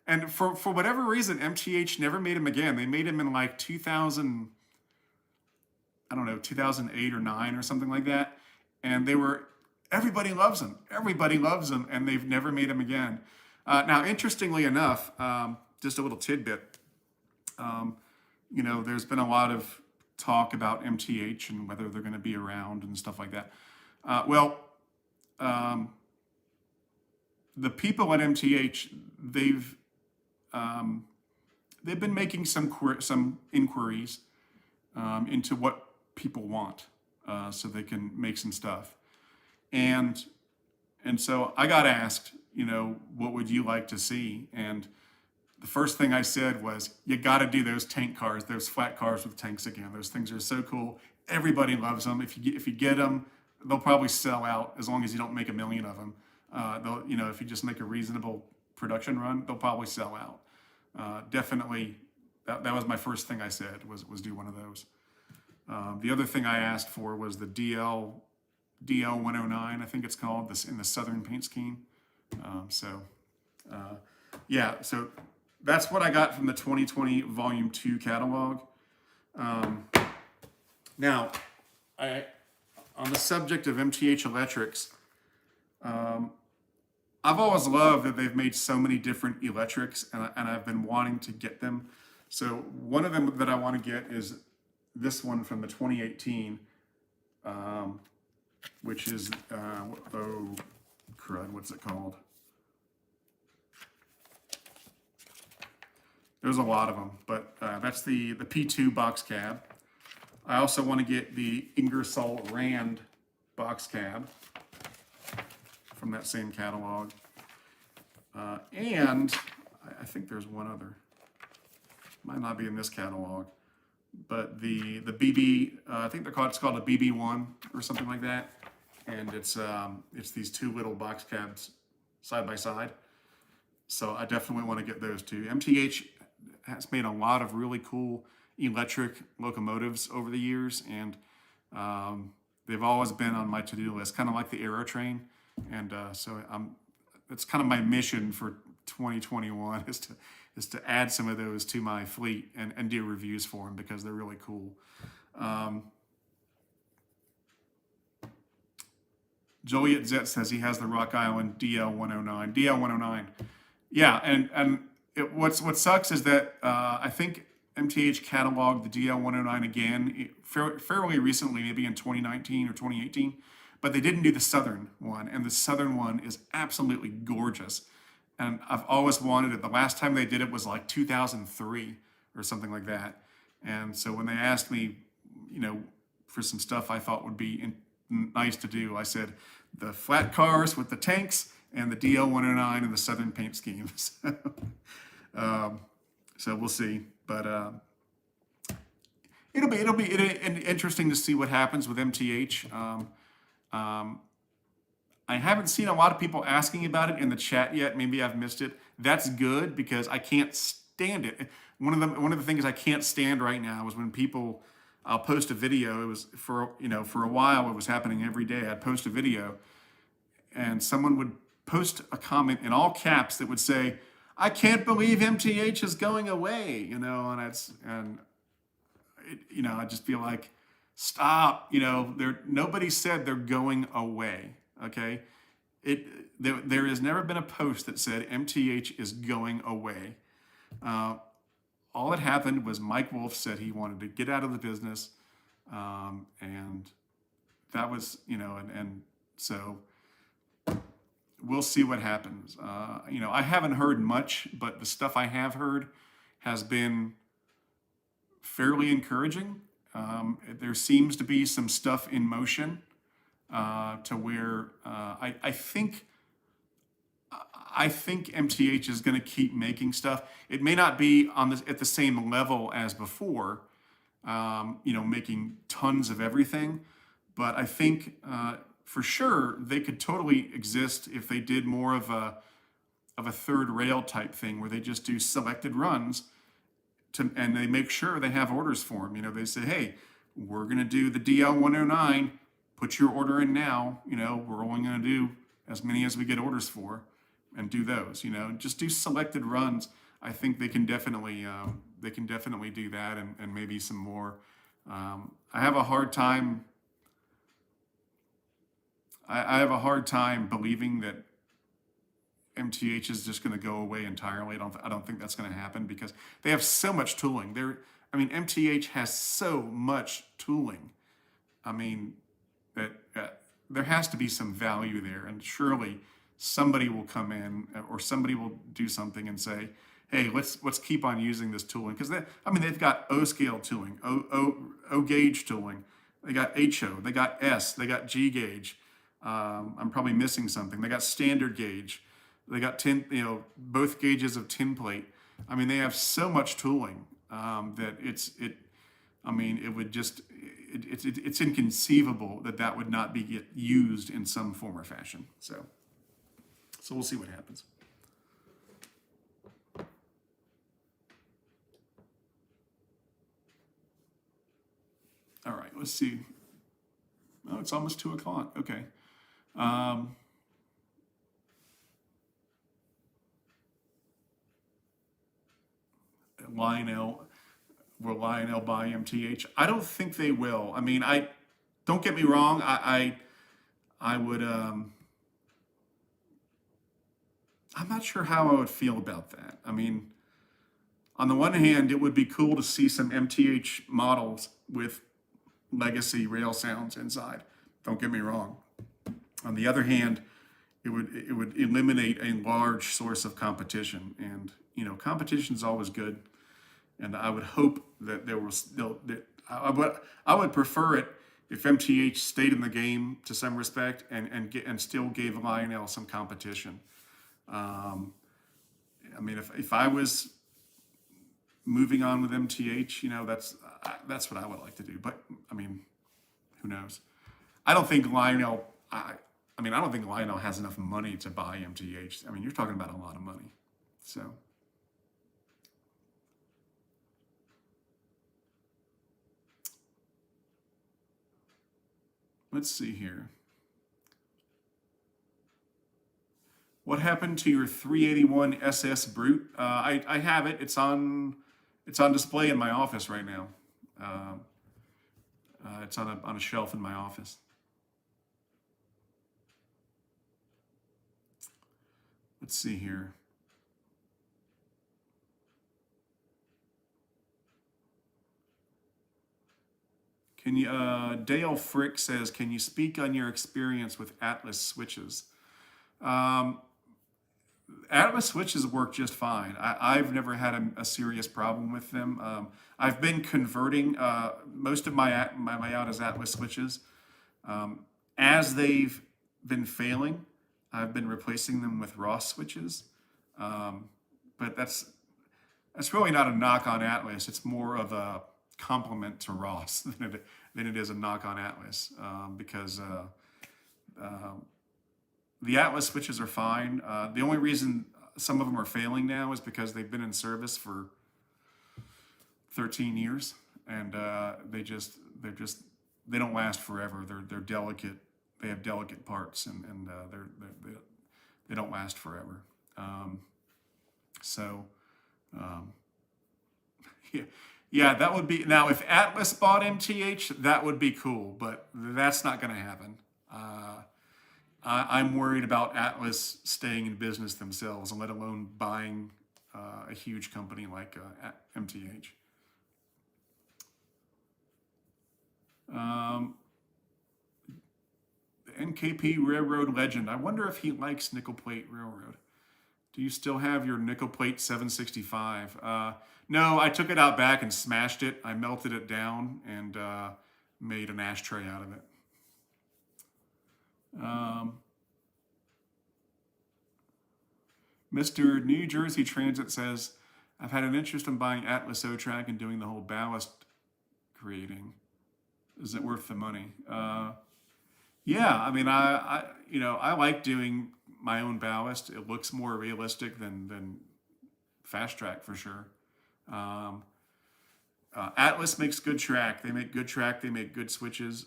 and for whatever reason, MTH never made them again. They made them in like 2000. I don't know, 2008 or 9 or something like that. And everybody loves them. Everybody loves them, and they've never made them again. Now, interestingly enough, just a little tidbit, there's been a lot of talk about MTH and whether they're going to be around and stuff like that. Um, the people at MTH, they've been making some inquiries into what people want, so they can make some stuff. And so I got asked, what would you like to see? And the first thing I said was, you got to do those tank cars, those flat cars with tanks again. Those things are so cool. Everybody loves them. If you get them, they'll probably sell out as long as you don't make a million of them. If you just make a reasonable production run, they'll probably sell out. Definitely, that was my first thing I said was do one of those. The other thing I asked for was the DL 109, I think it's called, this in the Southern paint scheme. So that's what I got from the 2020 Volume 2 catalog. Now, on the subject of MTH Electrics, I've always loved that they've made so many different electrics, and I've been wanting to get them. So one of them that I want to get is this one from the 2018, which is, oh crud, what's it called? There's a lot of them, but that's the P2 box cab. I also want to get the Ingersoll Rand box cab from that same catalog. And I think there's one other. Might not be in this catalog, but the BB, I think it's called a BB1 or something like that. And it's these two little box cabs side by side. So I definitely want to get those too. MTH has made a lot of really cool electric locomotives over the years, and they've always been on my to-do list, kind of like the Aerotrain. And so it's kind of my mission for 2021 is to add some of those to my fleet and do reviews for them because they're really cool. Joliet Zet says he has the Rock Island DL109. DL109. Yeah, and what sucks is that I think MTH cataloged the DL109 again fairly recently, maybe in 2019 or 2018, but they didn't do the Southern one, and the Southern one is absolutely gorgeous. And I've always wanted it. The last time they did it was like 2003 or something like that. And so when they asked me, for some stuff I thought would be nice to do, I said the flat cars with the tanks and the DL109 and the Southern paint schemes. So we'll see, but it'll be interesting to see what happens with MTH. I haven't seen a lot of people asking about it in the chat yet. Maybe I've missed it. That's good because I can't stand it. One of the things I can't stand right now is when people, I'll post a video. It was for a while it was happening every day. I'd post a video, and someone would post a comment in all caps that would say, "I can't believe MTH is going away," I just feel like, stop. Nobody said they're going away. Okay, there has never been a post that said MTH is going away. All that happened was Mike Wolf said he wanted to get out of the business, and that was and so we'll see what happens. I haven't heard much, but the stuff I have heard has been fairly encouraging. There seems to be some stuff in motion to where I think MTH is going to keep making stuff. It may not be at the same level as before, making tons of everything, but I think for sure they could totally exist if they did more of a third rail type thing where they just do selected runs and they make sure they have orders for them. They say, hey, we're going to do the DL109. Put your order in now. We're only going to do as many as we get orders for, and do those. Just do selected runs. I think they can definitely do that, and maybe some more I have a hard time. I have a hard time believing that MTH is just going to go away entirely. I don't think that's going to happen because they have so much tooling. I mean, MTH has so much tooling. I mean, that there has to be some value there, and surely somebody will come in or somebody will do something and say, "Hey, let's keep on using this tooling," because they've got O scale tooling, O gauge tooling, they got HO, they got S, they got G gauge. I'm probably missing something. They got standard gauge, they got both gauges of tin plate. I mean, they have so much tooling that it. I mean, it would just it's inconceivable that that would not be get used in some form or fashion. So we'll see what happens. All right, let's see. Oh, it's almost 2 o'clock. Okay. Um, Lionel, will Lionel buy MTH? I don't think they will. I mean, I don't get me wrong. I would. I'm not sure how I would feel about that. I mean, on the one hand, it would be cool to see some MTH models with legacy rail sounds inside. Don't get me wrong. On the other hand, it would eliminate a large source of competition, and competition is always good. And I would hope that there was still that I would prefer it if MTH stayed in the game to some respect and still gave Lionel some competition. Um, I mean, if I was moving on with MTH, that's what I would like to do. But I mean, who knows? I don't think Lionel. I don't think Lionel has enough money to buy MTH. I mean, you're talking about a lot of money. So let's see here. What happened to your 381 SS Brute? I have it. It's on display in my office right now. Um, it's on a shelf in my office. Let's see here. Can you? Dale Frick says, "Can you speak on your experience with Atlas switches?" Um, Atlas switches work just fine. I've never had a serious problem with them. I've been converting most of my out as Atlas switches. As they've been failing, I've been replacing them with Ross switches. Um, but that's really not a knock on Atlas. It's more of a compliment to Ross than it is a knock on Atlas because the Atlas switches are fine. The only reason some of them are failing now is because they've been in service for 13 years, and they don't last forever. They're delicate. They have delicate parts, and they don't last forever. So um, yeah, yeah, that would be now if Atlas bought MTH, that would be cool, but that's not going to happen. Uh, I'm worried about Atlas staying in business themselves, and let alone buying a huge company like MTH. Um, the NKP Railroad legend. I wonder if he likes nickel plate railroad. Do you still have your nickel plate 765? No, I took it out back and smashed it. I melted it down and made an ashtray out of it. Um, Mr. New Jersey Transit says, I've had an interest in buying Atlas O-Track and doing the whole ballast creating. Is it worth the money? Yeah, I mean, I like doing my own ballast. It looks more realistic than Fast Track for sure. Um, Atlas makes good track. They make good track. They make good switches.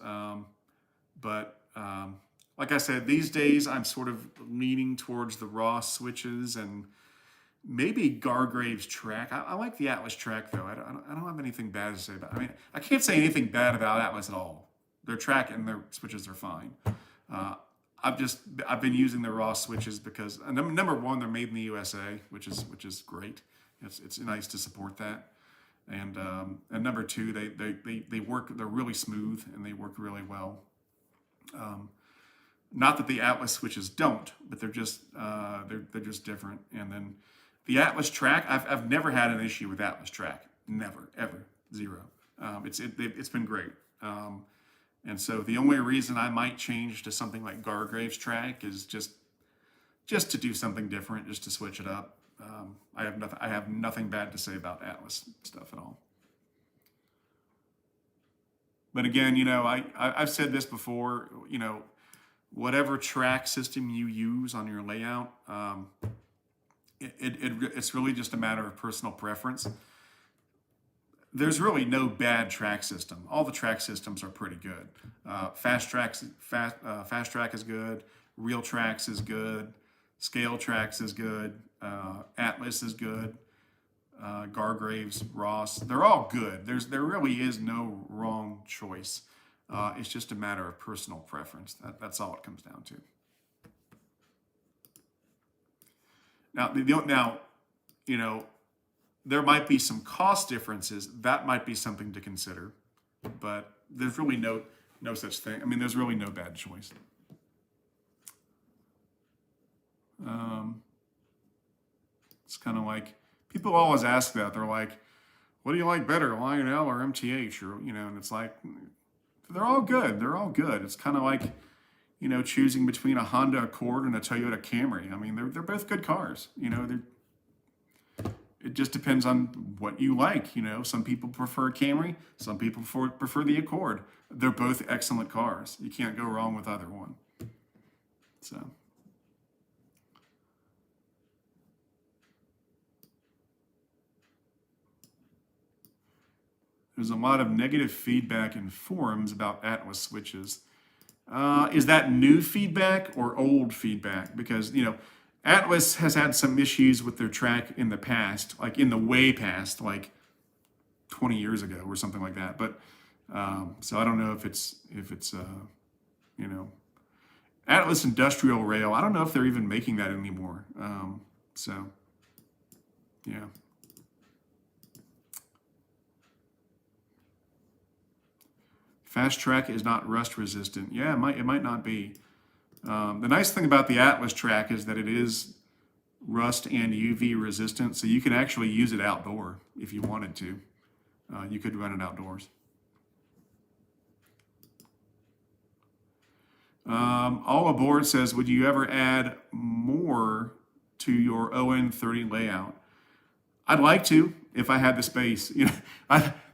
But like I said, these days I'm sort of leaning towards the raw switches, and Maybe Gargrave's track. I like the Atlas track though. I don't have anything bad to say about. I mean, I can't say anything bad about Atlas at all. Their track and their switches are fine. Uh, I've been using the raw switches because number one, they're made in the USA, which is great. It's nice to support that. And number two, they work. They're really smooth and they work really well. Not that the Atlas switches don't, but they're just different. And then the Atlas track, I've never had an issue with Atlas track. Never, ever, zero. It's been great. And so the only reason I might change to something like Gargrave's track is just to do something different, just to switch it up. I have nothing bad to say about Atlas stuff at all. But again, I've said this before. Whatever track system you use on your layout, it's really just a matter of personal preference. There's really no bad track system. All the track systems are pretty good. Fast Track is good. Real Tracks is good. Scale Tracks is good. Atlas is good. Gargraves, Ross, they're all good. There really is no wrong choice. It's just a matter of personal preference. That's all it comes down to. Now, there might be some cost differences. That might be something to consider, but there's really no such thing. I mean, there's really no bad choice. It's kind of like people always ask that. They're like, "What do you like better, Lionel or MTH?" Or and it's like they're all good. They're all good. It's kind of like choosing between a Honda Accord and a Toyota Camry. I mean, they're both good cars. It just depends on what you like. Some people prefer Camry. Some people prefer the Accord. They're both excellent cars. You can't go wrong with either one. So. There's a lot of negative feedback in forums about Atlas switches. Is that new feedback or old feedback? Because, Atlas has had some issues with their track in the past, like in the way past, like 20 years ago or something like that. But so I don't know if it's Atlas Industrial Rail. I don't know if they're even making that anymore. So yeah. Fast Track is not rust resistant. Yeah, it might not be. The nice thing about the Atlas track is that it is rust and UV resistant, so you can actually use it outdoor if you wanted to. You could run it outdoors. All Aboard says, would you ever add more to your ON30 layout? I'd like to if I had the space.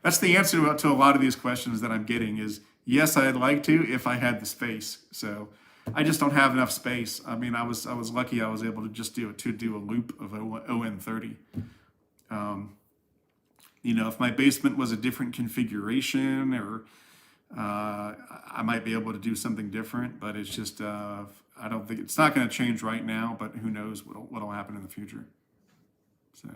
That's the answer to a lot of these questions that I'm getting is yes, I'd like to if I had the space. So I just don't have enough space. I mean, I was lucky I was able to just do a loop of ON30. If my basement was a different configuration or I might be able to do something different, but it's just I don't think it's not going to change right now. But who knows what'll happen in the future? So.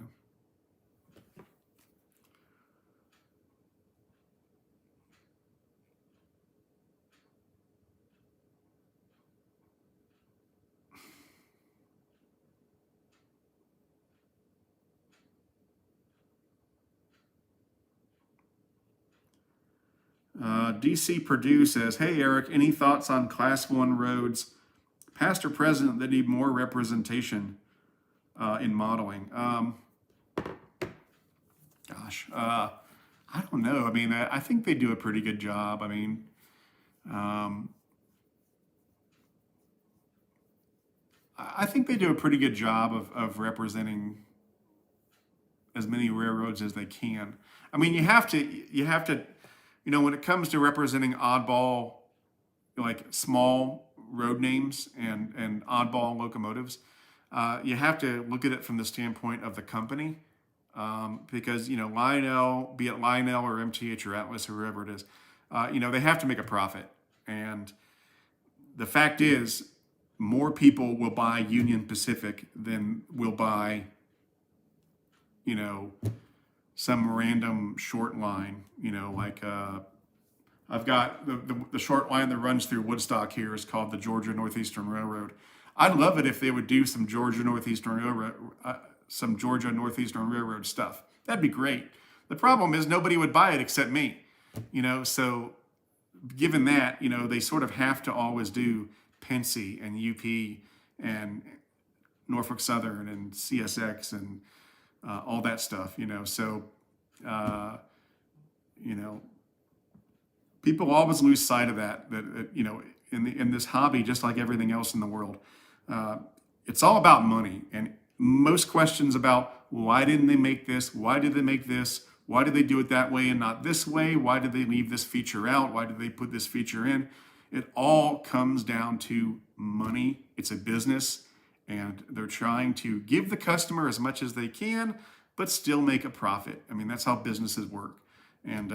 DC Purdue says, hey, Eric, any thoughts on Class 1 roads, past or present, that need more representation in modeling? I don't know. I mean, I think they do a pretty good job. I mean, I think they do a pretty good job of representing as many railroads as they can. I mean, you have to, when it comes to representing oddball, like small road names and oddball locomotives, you have to look at it from the standpoint of the company. Because, Lionel, be it Lionel or MTH or Atlas or whoever it is, they have to make a profit. And the fact is, more people will buy Union Pacific than will buy you know, some random short line, you know, like I've got the short line that runs through Woodstock here is called the Georgia Northeastern Railroad. I'd love it if they would do some Georgia Northeastern Railroad stuff. That'd be great. The problem is nobody would buy it except me, you know. So given that, you know, they sort of have to always do Pensy and UP and Norfolk Southern and CSX and all that stuff, you know. So, you know, people always lose sight of that you know, in this hobby, just like everything else in the world, it's all about money. And most questions about why didn't they make this? Why did they make this? Why did they do it that way and not this way? Why did they leave this feature out? Why did they put this feature in? It all comes down to money. It's a business, and they're trying to give the customer as much as they can, but still make a profit. I mean, that's how businesses work. And,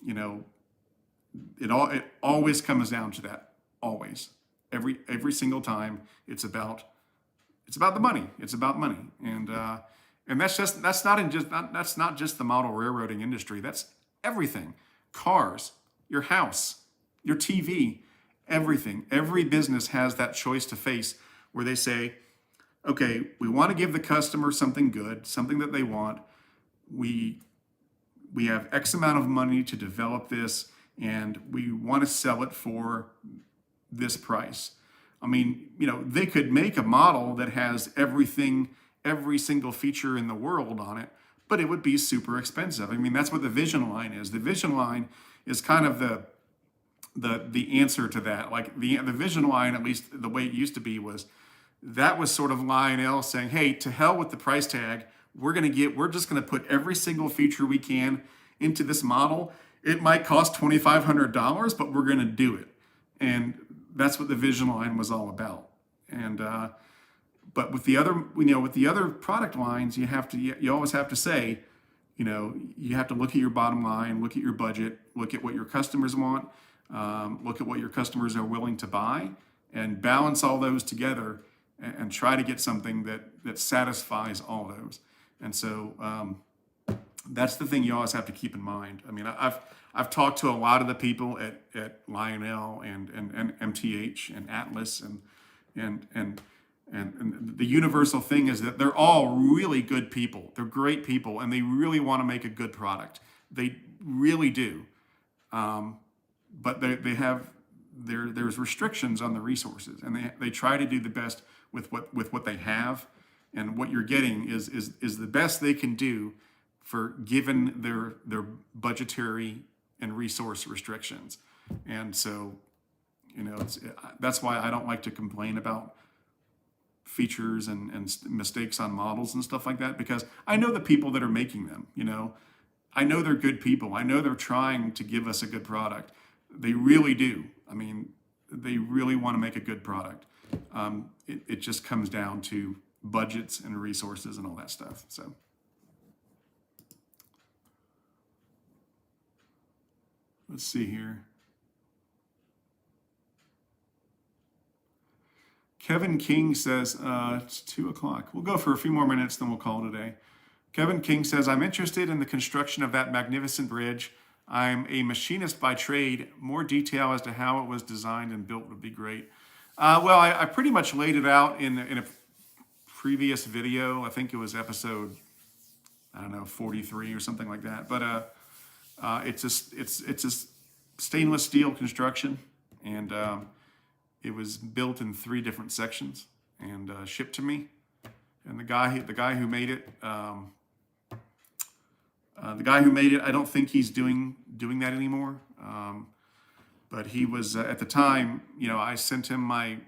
you know, it always comes down to that. Always. Every single time it's about the money. It's about money. And that's not just the model railroading industry. That's everything. Cars, your house, your TV, everything. Every business has that choice to face where they say, okay, we want to give the customer something good, something that they want. We have X amount of money to develop this, and we want to sell it for this price. I mean, you know, they could make a model that has everything, every single feature in the world on it, but it would be super expensive. I mean, that's what the Vision Line is. The Vision Line is kind of the answer to that. Like the Vision Line, at least the way it used to be, was sort of Lionel saying, hey, to hell with the price tag. We're just gonna put every single feature we can into this model. It might cost $2,500, but we're gonna do it. And that's what the Vision Line was all about. And but with the other product lines, you always have to say, you know, you have to look at your bottom line, look at your budget, look at what your customers want, look at what your customers are willing to buy, and balance all those together and try to get something that satisfies all those. And so that's the thing you always have to keep in mind. I mean, I've talked to a lot of the people at Lionel and MTH and Atlas and the universal thing is that they're all really good people. They're great people, and they really want to make a good product. They really do. But there's restrictions on the resources, and they try to do the best with what they have, and what you're getting is the best they can do for given their budgetary and resource restrictions. And so, you know, that's why I don't like to complain about features and mistakes on models and stuff like that, because I know the people that are making them. You know, I know they're good people. I know they're trying to give us a good product. They really do. I mean, they really want to make a good product. It just comes down to budgets and resources and all that stuff. So. Let's see here. Kevin King says, it's 2:00. We'll go for a few more minutes, then we'll call it a day. Kevin King says, I'm interested in the construction of that magnificent bridge. I'm a machinist by trade. More detail as to how it was designed and built would be great. Well, I pretty much laid it out in a previous video. I think it was episode, 43 or something like that. But it's a stainless steel construction, and it was built in 3 different sections and shipped to me. And the guy who made it, I don't think he's doing that anymore. But he was at the time, you know, I sent him my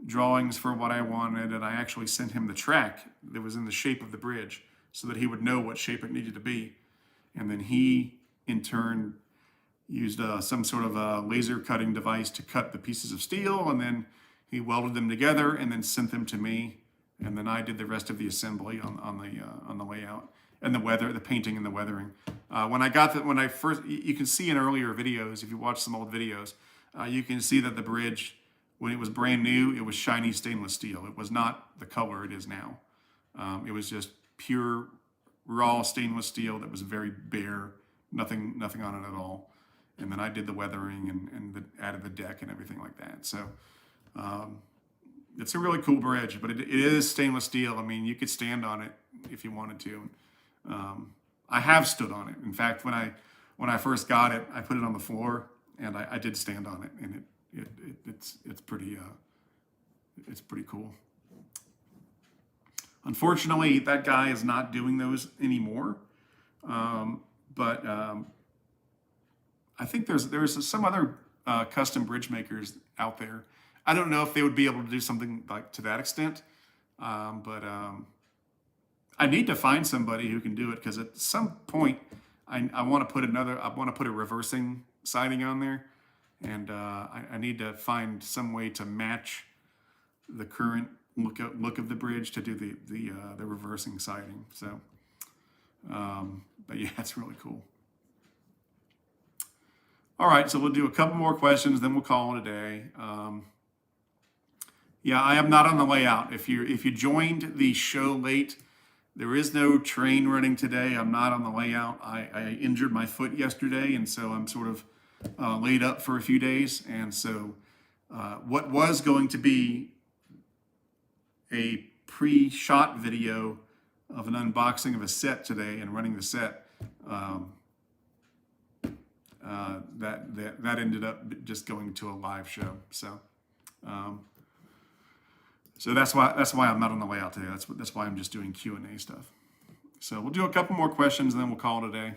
drawings for what I wanted, and I actually sent him the track that was in the shape of the bridge so that he would know what shape it needed to be. And then he, in turn, used some sort of a laser cutting device to cut the pieces of steel, and then he welded them together and then sent them to me. And then I did the rest of the assembly on the layout and the painting and the weathering. You can see in earlier videos, if you watch some old videos, you can see that the bridge, when it was brand new, it was shiny stainless steel. It was not the color it is now. It was just pure raw stainless steel that was very bare, nothing on it at all. And then I did the weathering and added the deck and everything like that. So it's a really cool bridge, but it is stainless steel. I mean, you could stand on it if you wanted to. I have stood on it. In fact, when I first got it, I put it on the floor and I did stand on it, and it's pretty cool. Unfortunately, that guy is not doing those anymore. But I think there's some other custom bridge makers out there. I don't know if they would be able to do something like to that extent, but I need to find somebody who can do it, because at some point I want to put a reversing siding on there, and I need to find some way to match the current look of the bridge to do the reversing siding. So, but yeah, it's really cool. All right, so we'll do a couple more questions, then we'll call it a day. Yeah, I am not on the layout. If you joined the show late, there is no train running today. I'm not on the layout. I injured my foot yesterday, and so I'm sort of laid up for a few days. And so what was going to be a pre-shot video of an unboxing of a set today and running the set, that ended up just going to a live show. So so that's why I'm not on the layout today. That's why I'm just doing Q&A stuff. So we'll do a couple more questions and then we'll call it a day.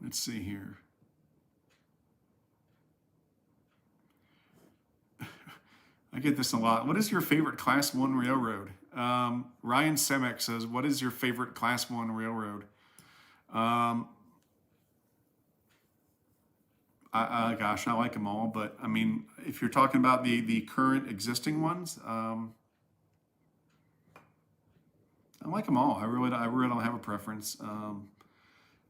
Let's see here. I get this a lot. What is your favorite Class 1 railroad? Ryan Semek says, what is your favorite Class 1 railroad? Gosh, I like them all, but I mean, if you're talking about the current existing ones, I like them all. I really don't have a preference. I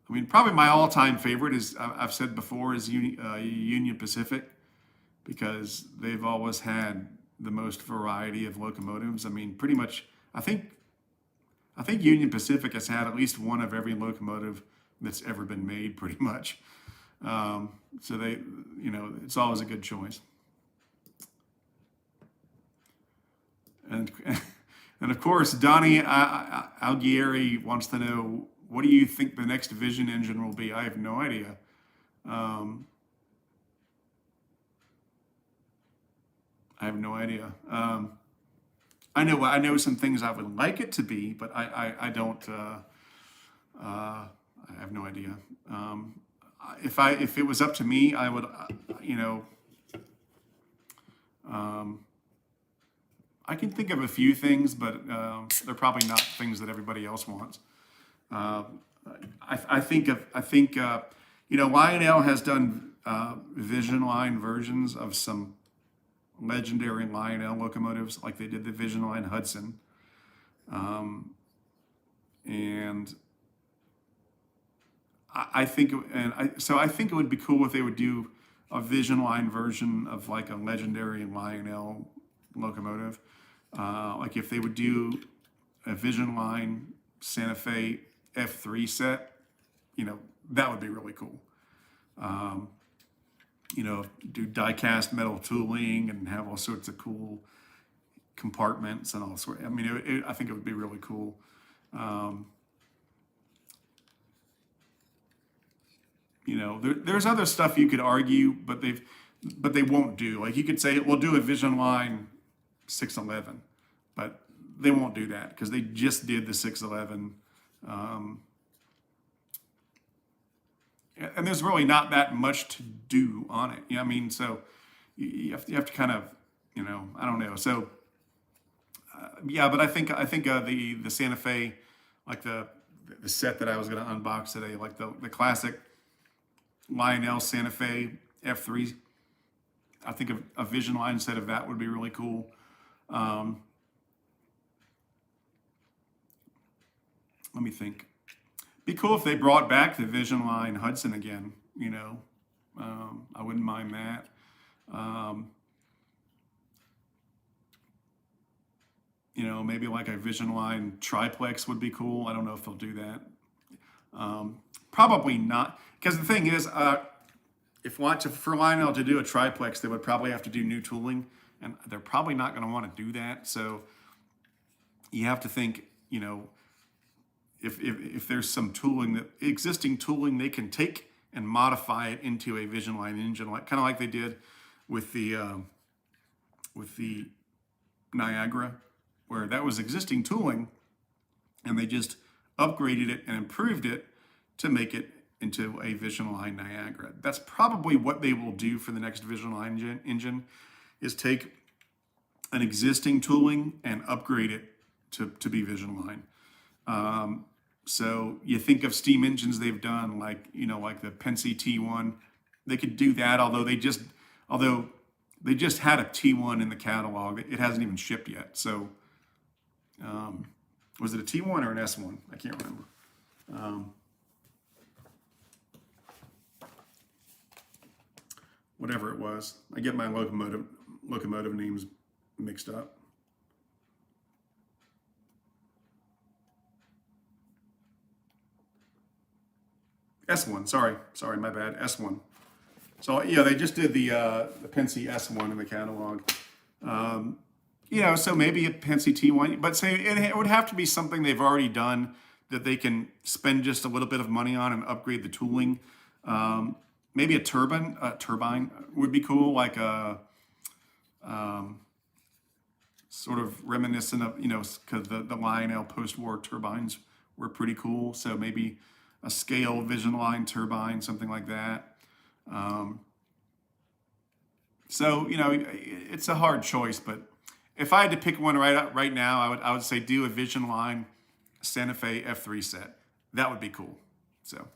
mean, probably my all-time favorite is, I've said before, is Union Pacific, because they've always had the most variety of locomotives. I mean, pretty much, I think Union Pacific has had at least one of every locomotive that's ever been made, pretty much. So they, it's always a good choice. And and of course, Donnie Algieri wants to know, what do you think the next Vision engine will be? I have no idea. I have no idea. I know some things I would like it to be, but I don't. I have no idea. If it was up to me, I would, I can think of a few things, but they're probably not things that everybody else wants. I think Lionel has done Vision Line versions of some legendary Lionel locomotives, like they did the Vision Line Hudson, and I think it would be cool if they would do a Vision Line version of like a legendary Lionel locomotive, like if they would do a Vision Line Santa Fe F3 set, that would be really cool. Do die-cast metal tooling and have all sorts of cool compartments and all sorts. I mean, I think it would be really cool. There's other stuff you could argue, but they won't do. Like you could say, we'll do a Vision Line 611, but they won't do that because they just did the 611. And there's really not that much to do on it. I mean, so you have to kind of, I don't know. So yeah, but I think the Santa Fe, like the set that I was going to unbox today, like the classic Lionel Santa Fe F3. I think a Vision Line set of that would be really cool. Let me think. Be cool if they brought back the Vision Line Hudson again, I wouldn't mind that. Um, maybe like a Vision Line triplex would be cool. I don't know if they'll do that. Probably not, because the thing is, if for Lionel to do a triplex, they would probably have to do new tooling, and they're probably not going to want to do that. So you have to think, if there's some tooling, that existing tooling, they can take and modify it into a Vision Line engine, like kind of like they did with the Niagara, where that was existing tooling, and they just upgraded it and improved it to make it into a Vision Line Niagara. That's probably what they will do for the next Vision Line engine, is take an existing tooling and upgrade it to be Vision Line. So you think of steam engines they've done, like like the Penske T1. They could do that, although they just had a T1 in the catalog. It hasn't even shipped yet. So was it a T1 or an S1? I can't remember. Whatever it was. I get my locomotive names mixed up. S1, sorry, my bad. S1. So yeah, they just did the Penske S1 in the catalog. So maybe a Penske T1, but say it would have to be something they've already done that they can spend just a little bit of money on and upgrade the tooling. Maybe a turbine would be cool, like a sort of reminiscent of, because the Lionel post-war turbines were pretty cool. So maybe a scale Vision Line turbine, something like that. So it's a hard choice, but if I had to pick one right now, I would say do a Vision Line Santa Fe F3 set. That would be cool. So,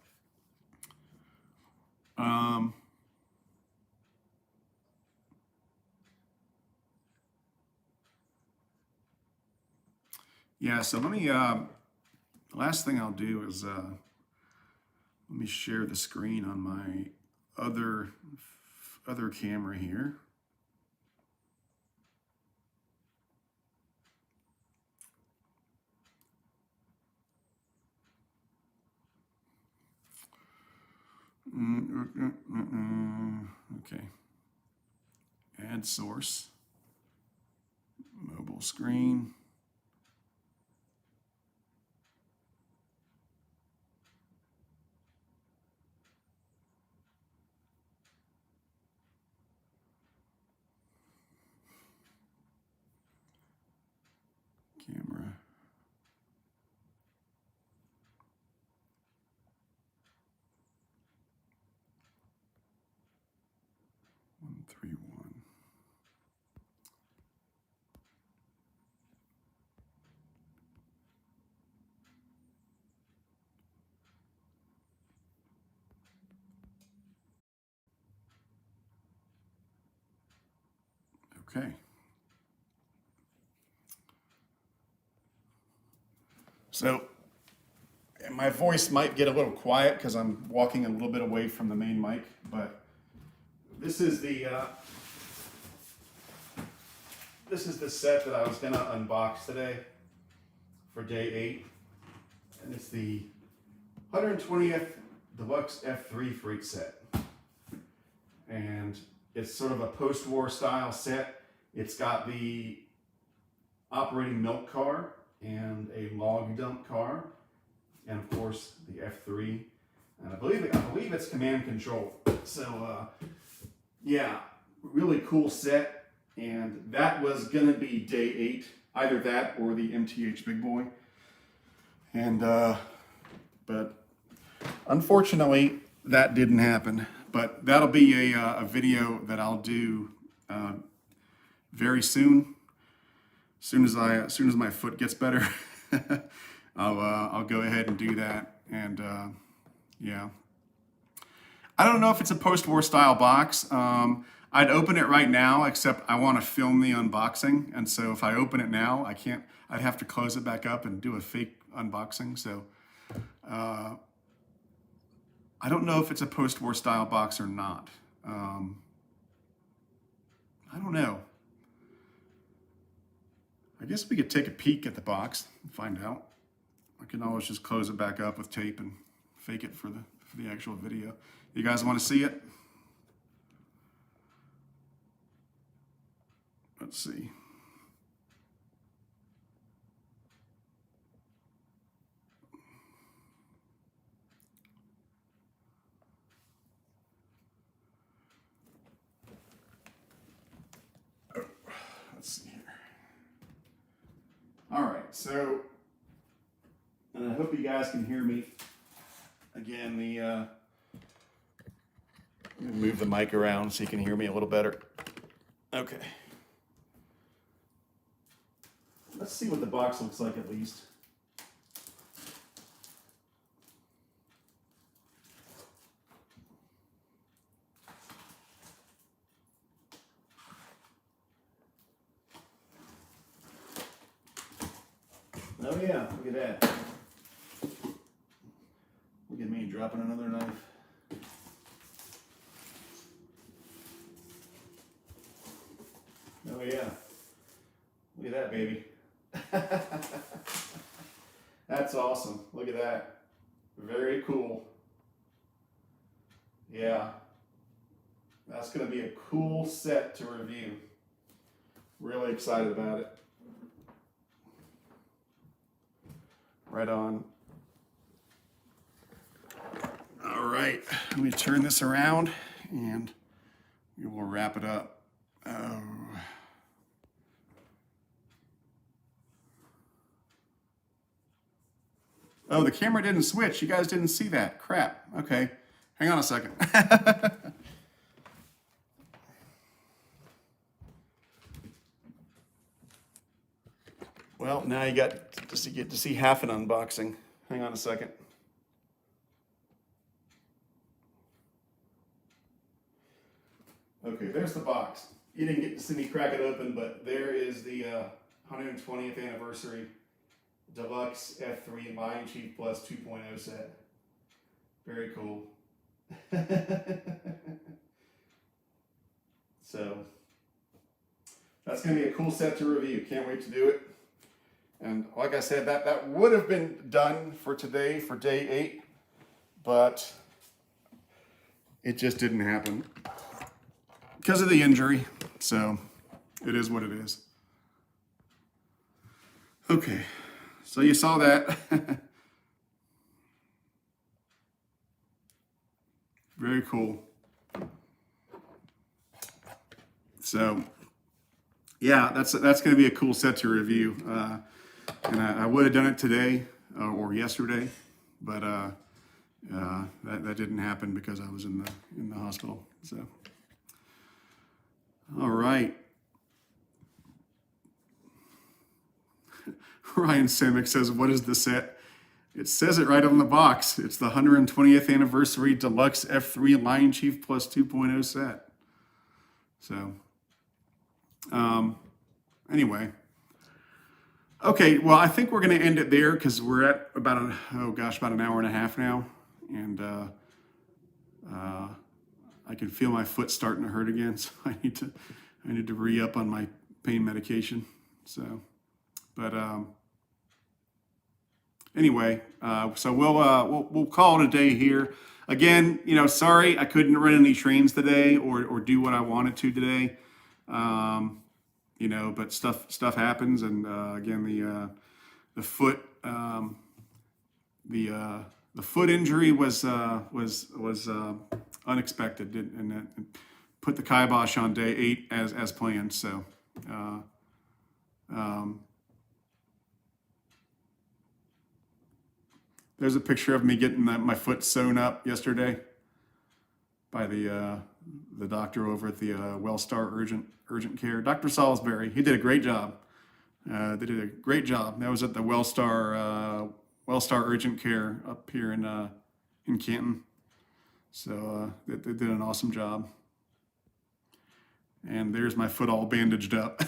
yeah. So let me. Last thing I'll do is let me share the screen on my other camera here. Okay. Add source. Mobile screen. Camera. One, 3, 1. Okay. So my voice might get a little quiet because I'm walking a little bit away from the main mic, but this is the set that I was gonna unbox today for day 8, and it's the 120th Deluxe F3 Freight set, and it's sort of a post-war style set. It's got the operating milk car and a log dump car, and of course the F3, and I believe it's command control. So yeah, really cool set, and that was gonna be day 8, either that or the MTH Big Boy, and but unfortunately that didn't happen. But that'll be a video that I'll do very soon. As soon as my foot gets better, I'll go ahead and do that. And yeah, I don't know if it's a post-war style box. I'd open it right now, except I want to film the unboxing, and so if I open it now, I can't. I'd have to close it back up and do a fake unboxing. So I I don't know if it's a post-war style box or not. I don't know. I guess we could take a peek at the box and find out. I can always just close it back up with tape and fake it for the actual video. You guys want to see it? Let's see. Oh, let's see here. All right, so, and I hope you guys can hear me. Again, let me move the mic around so you can hear me a little better. Okay. Let's see what the box looks like at least. Oh yeah, look at that. Look at me dropping another knife. Oh yeah. Look at that, baby. That's awesome. Look at that. Very cool. Yeah. That's going to be a cool set to review. Really excited about it. Right on. All right. Let me turn this around and we will wrap it up. Oh, the camera didn't switch. You guys didn't see that. Crap. Okay. Hang on a second. Well, now you get to see half an unboxing. Hang on a second. Okay, there's the box. You didn't get to see me crack it open, but there is the 120th anniversary Deluxe F3 Lion Chief Plus 2.0 set. Very cool. So, that's going to be a cool set to review. Can't wait to do it. And like I said, that would have been done for today, for day 8, but it just didn't happen because of the injury. So, it is what it is. Okay. So you saw that. Very cool. So, yeah, that's going to be a cool set to review. And I would have done it today or yesterday, but that didn't happen because I was in the hospital. So, all right. Ryan Simic says, what is the set? It says it right on the box. It's the 120th anniversary Deluxe F3 Lion Chief Plus 2.0 set. So, anyway. Okay, well, I think we're going to end it there because we're at about an hour and a half now. And I can feel my foot starting to hurt again. So I need to re-up on my pain medication. So, but anyway, so we'll call it a day here. Again, sorry I couldn't run any trains today or do what I wanted to today. But stuff happens, and again, the foot the foot injury was unexpected, and put the kibosh on day 8 as planned. So. There's a picture of me getting my foot sewn up yesterday by the doctor over at the Wellstar Urgent Care. Dr. Salisbury, he did a great job. They did a great job. That was at the Wellstar Urgent Care up here in Canton. So they did an awesome job. And there's my foot all bandaged up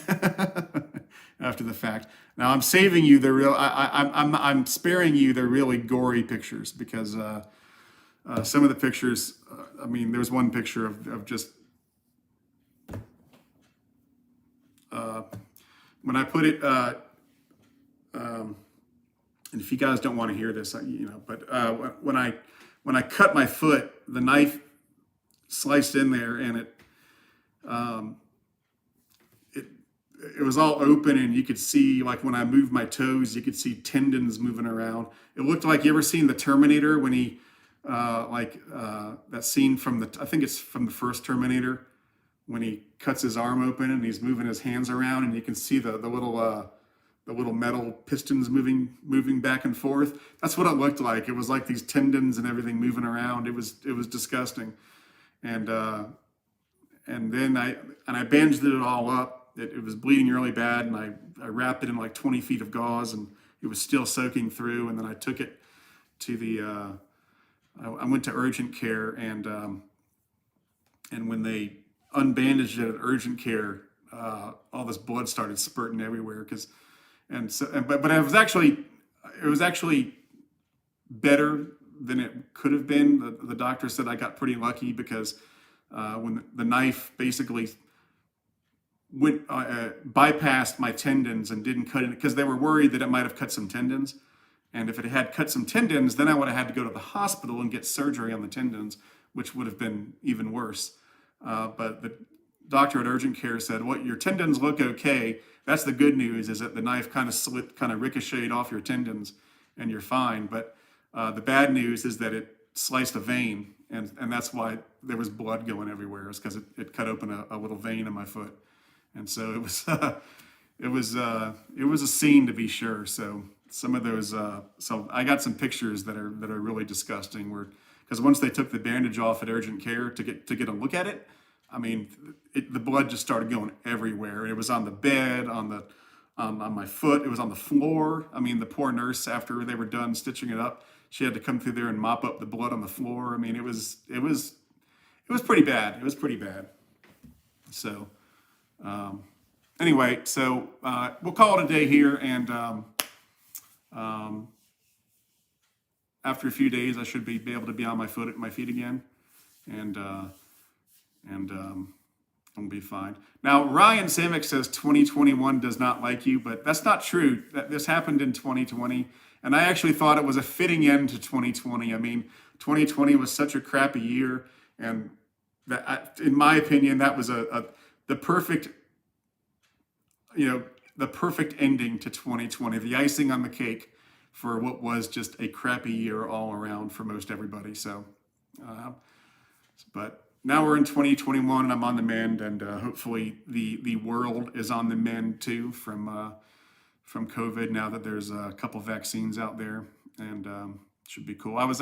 after the fact. Now I'm saving you the real. I'm sparing you the really gory pictures because some of the pictures, I mean, there's one picture of just, when I put it, and if you guys don't want to hear this, but when I cut my foot, the knife sliced in there, and um, it it was all open, and you could see, like, when I moved my toes, you could see tendons moving around. It looked like, you ever seen the Terminator when he that scene from I think it's from the first Terminator, when he cuts his arm open and he's moving his hands around, and you can see the little metal pistons moving back and forth. That's what it looked like. It was like these tendons and everything moving around. It was disgusting. And then I bandaged it all up. It was bleeding really bad, and I wrapped it in like 20 feet of gauze, and it was still soaking through. And then I took it to I went to urgent care, and when they unbandaged it at urgent care, all this blood started spurting everywhere. But it was actually better than it could have been. The doctor said I got pretty lucky, because when the knife basically went bypassed my tendons and didn't cut it, because they were worried that it might have cut some tendons. And if it had cut some tendons, then I would have had to go to the hospital and get surgery on the tendons, which would have been even worse. But the doctor at urgent care said, "Well, your tendons look okay. That's the good news, is that the knife kind of slipped, kind of ricocheted off your tendons, and you're fine. But the bad news is that it sliced a vein, and that's why there was blood going everywhere. It's because it cut open a little vein in my foot." And so it was it was a scene, to be sure. So some of those, so I got some pictures that are really disgusting, because once they took the bandage off at urgent care to get a look at it, I mean, the blood just started going everywhere. It was on the bed, on my foot. It was on the floor. I mean, the poor nurse, after they were done stitching it up, she had to come through there and mop up the blood on the floor. I mean, it was pretty bad. It was pretty bad. So anyway, so we'll call it a day here, and after a few days, I should be able to be on my feet again, and I'll be fine. Now, Ryan Samick says 2021 does not like you, but that's not true. This happened in 2020, and I actually thought it was a fitting end to 2020. I mean, 2020 was such a crappy year, and that, in my opinion, that was the perfect, the perfect ending to 2020, the icing on the cake for what was just a crappy year all around for most everybody. So, but now we're in 2021, and I'm on the mend, and hopefully the world is on the mend too from COVID, now that there's a couple vaccines out there, and should be cool. I was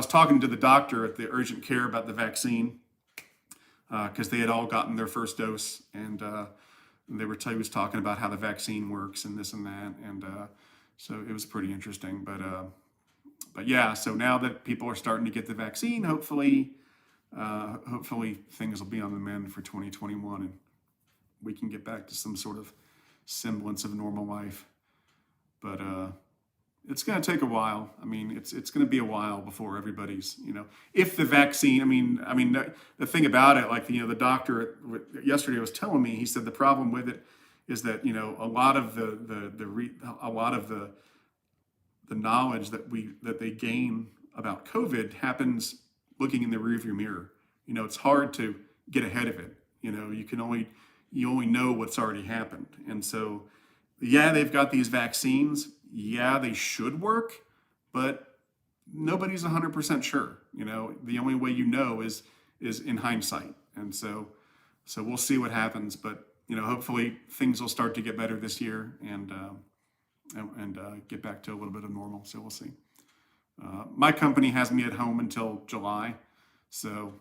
talking to the doctor at the urgent care about the vaccine, because they had all gotten their first dose, and he was talking about how the vaccine works and this and that, and so it was pretty interesting. But yeah, so now that people are starting to get the vaccine, hopefully things will be on the mend for 2021, and we can get back to some sort of semblance of normal life. But it's going to take a while. I mean, it's going to be a while before everybody's, if the vaccine. I mean, the thing about it, like, the doctor yesterday was telling me, he said the problem with it is that, a lot of the knowledge that they gain about COVID happens looking in the rearview mirror. It's hard to get ahead of it. You only know what's already happened. And so, yeah, they've got these vaccines. Yeah, they should work, but nobody's 100% sure. The only way is in hindsight. And so we'll see what happens. But hopefully things will start to get better this year, and get back to a little bit of normal. So we'll see. My company has me at home until July, so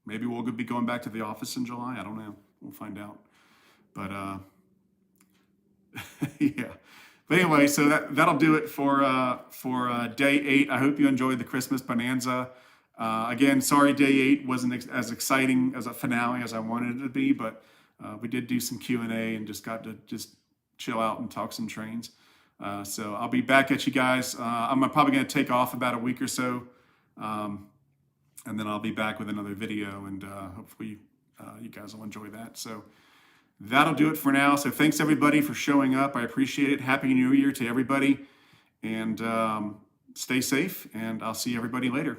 maybe we'll be going back to the office in July. I don't know. We'll find out. But yeah. But anyway, so that'll do it for day 8. I hope you enjoyed the Christmas Bonanza. Again, sorry day 8 wasn't as exciting as a finale as I wanted it to be, but we did do some Q&A and just got to chill out and talk some trains. So I'll be back at you guys. I'm probably going to take off about a week or so, and then I'll be back with another video, and hopefully you guys will enjoy that. So that'll do it for now. So thanks everybody for showing up. I appreciate it. Happy New Year to everybody, and stay safe, and I'll see everybody later.